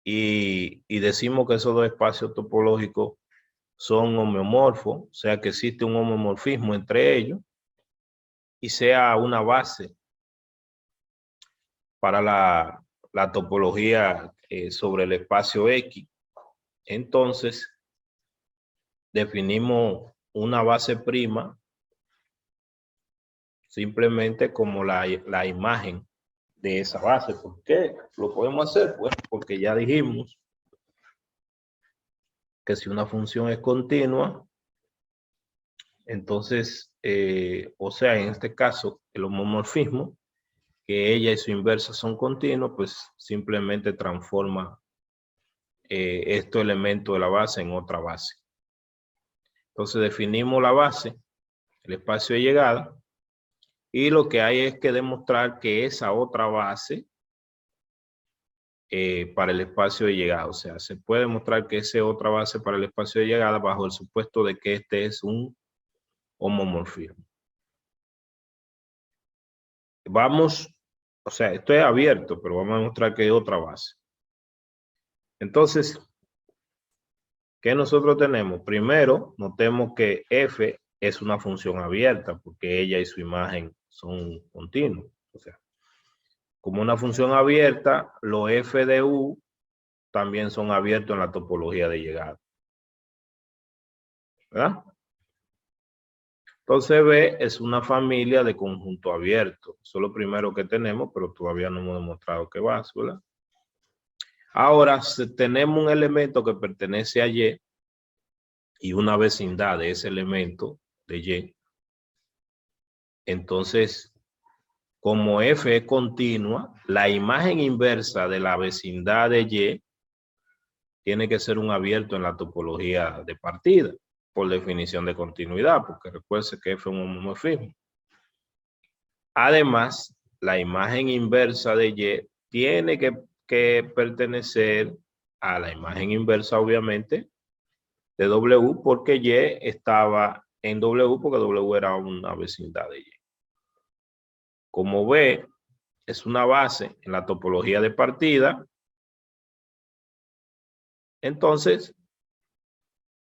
y decimos que esos dos espacios topológicos son homeomorfos, o sea que existe un homomorfismo entre ellos, y sea una base para la topología sobre el espacio X, entonces definimos una base prima simplemente como la imagen de esa base. ¿Por qué lo podemos hacer? Pues porque ya dijimos que si una función es continua, entonces, o sea, en este caso, el homomorfismo, que ella y su inversa son continuos, pues simplemente transforma estos elementos de la base en otra base. Entonces definimos la base, el espacio de llegada, y lo que hay es que demostrar que esa otra base para el espacio de llegada, o sea, se puede demostrar que esa otra base para el espacio de llegada bajo el supuesto de que este es un homomorfismo. Vamos, o sea, esto es abierto, pero vamos a demostrar que hay otra base. Entonces, ¿qué nosotros tenemos? Primero, notemos que f es una función abierta porque ella y su imagen son continuos. O sea, como una función abierta, los f de u también son abiertos en la topología de llegada. ¿Verdad? Entonces B es una familia de conjunto abierto. Eso es lo primero que tenemos, pero todavía no hemos demostrado que va, ¿verdad? Ahora, si tenemos un elemento que pertenece a Y y una vecindad de ese elemento de Y, entonces, como F es continua, la imagen inversa de la vecindad de Y tiene que ser un abierto en la topología de partida, por definición de continuidad, porque recuerde que F es un homomorfismo. Además, la imagen inversa de Y tiene que pertenecer a la imagen inversa, obviamente, de W, porque Y estaba en W, porque W era una vecindad de Y. como B es una base en la topología de partida, entonces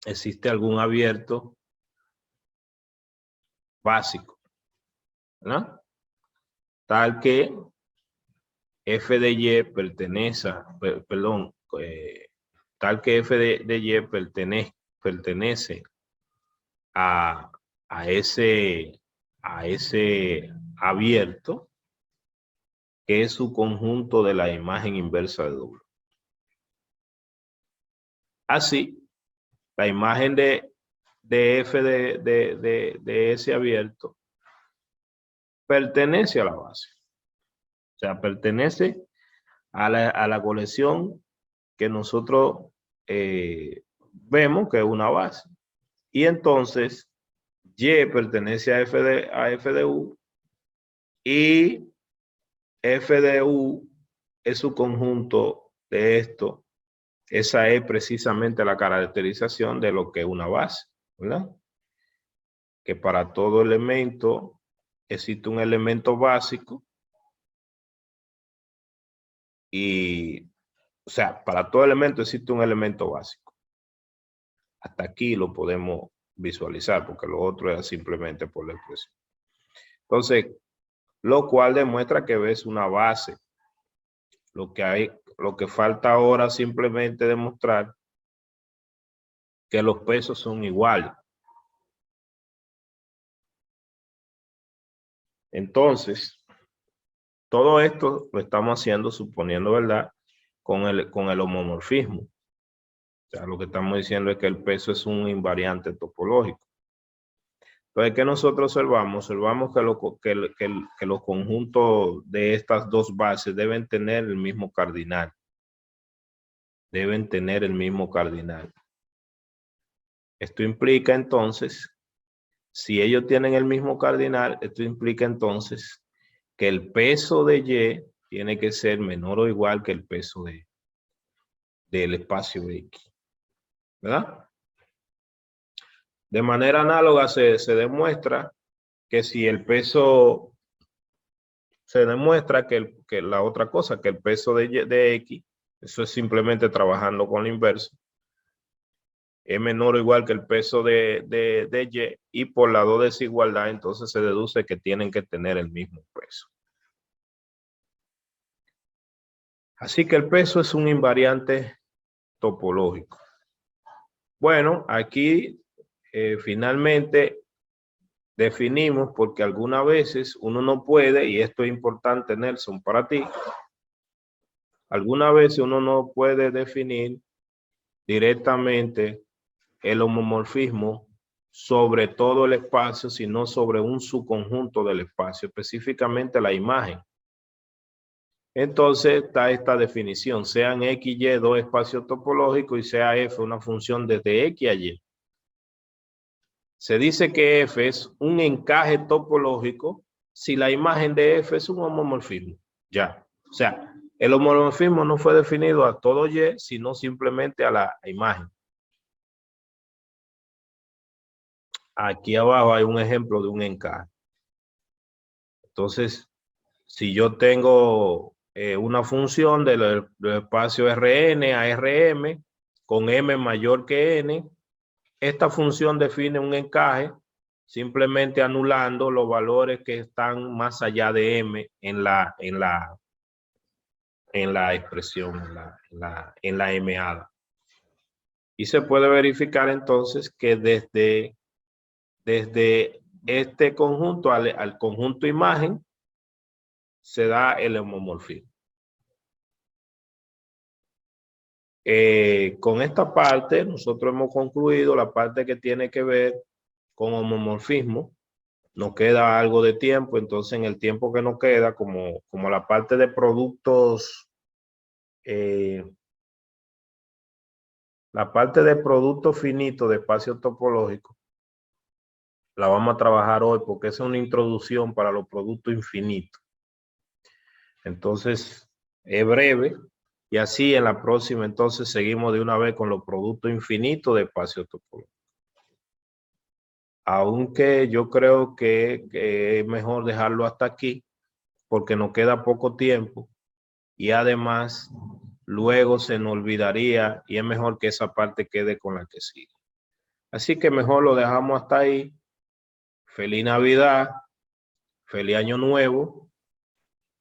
existe algún abierto básico, ¿no? Tal que f de y pertenece, perdón, tal que f de y pertenece a, a ese abierto, que es su conjunto de la imagen inversa de W. Así, la imagen de f de ese abierto pertenece a la base. O sea, pertenece a la colección que nosotros vemos que es una base. Y entonces, Y pertenece a f de U y f de U es su conjunto de esto. Esa es precisamente la caracterización de lo que es una base, ¿verdad? Que para todo elemento existe un elemento básico y, o sea, para todo elemento existe un elemento básico. Hasta aquí lo podemos visualizar porque lo otro es simplemente por la expresión. Entonces, lo cual demuestra que ves una base. Lo que falta ahora simplemente demostrar que los pesos son iguales. Entonces, todo esto lo estamos haciendo suponiendo, ¿verdad? Con el homomorfismo. O sea, lo que estamos diciendo es que el peso es un invariante topológico. Entonces, ¿qué nosotros observamos? Observamos que los conjuntos de estas dos bases deben tener el mismo cardinal. Deben tener el mismo cardinal. Esto implica entonces, si ellos tienen el mismo cardinal, esto implica entonces que el peso de Y tiene que ser menor o igual que el peso del espacio X. ¿Verdad? De manera análoga se demuestra que si el peso, se demuestra que la otra cosa, que el peso de X, eso es simplemente trabajando con la inversa, es menor o igual que el peso de Y, y por la dos desigualdad, entonces se deduce que tienen que tener el mismo peso. Así que el peso es un invariante topológico. Bueno, aquí finalmente definimos, porque algunas veces uno no puede, y esto es importante, Nelson, para ti, algunas veces uno no puede definir directamente el homomorfismo sobre todo el espacio, sino sobre un subconjunto del espacio, específicamente la imagen. Entonces está esta definición, sean X, Y dos espacios topológicos y sea F una función desde X a Y. Se dice que F es un encaje topológico si la imagen de F es un homomorfismo. Ya. O sea, el homomorfismo no fue definido a todo Y, sino simplemente a la imagen. Aquí abajo hay un ejemplo de un encaje. Entonces, si yo tengo una función del espacio Rn a Rm con m mayor que n, esta función define un encaje simplemente anulando los valores que están más allá de m en la expresión, en la m-ada. Y se puede verificar entonces que desde este conjunto al conjunto imagen se da el homomorfismo. Con esta parte nosotros hemos concluido la parte que tiene que ver con homomorfismo. Nos queda algo de tiempo, entonces en el tiempo que nos queda, como la parte de productos, la parte de productos finitos de espacio topológico, la vamos a trabajar hoy porque es una introducción para los productos infinitos. Entonces, es breve. Y así en la próxima, entonces, seguimos de una vez con los productos infinitos de espacio topológico. Aunque yo creo que es mejor dejarlo hasta aquí, porque nos queda poco tiempo y además luego se nos olvidaría y es mejor que esa parte quede con la que sigue. Así que mejor lo dejamos hasta ahí. Feliz Navidad, feliz Año Nuevo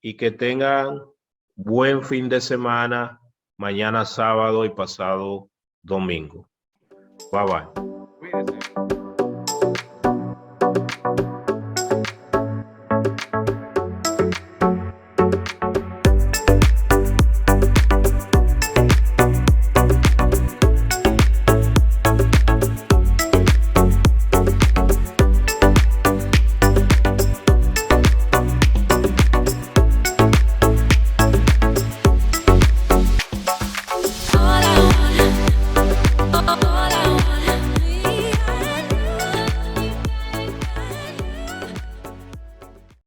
y que tengan buen fin de semana, mañana sábado y pasado domingo. Bye bye. Cuídense.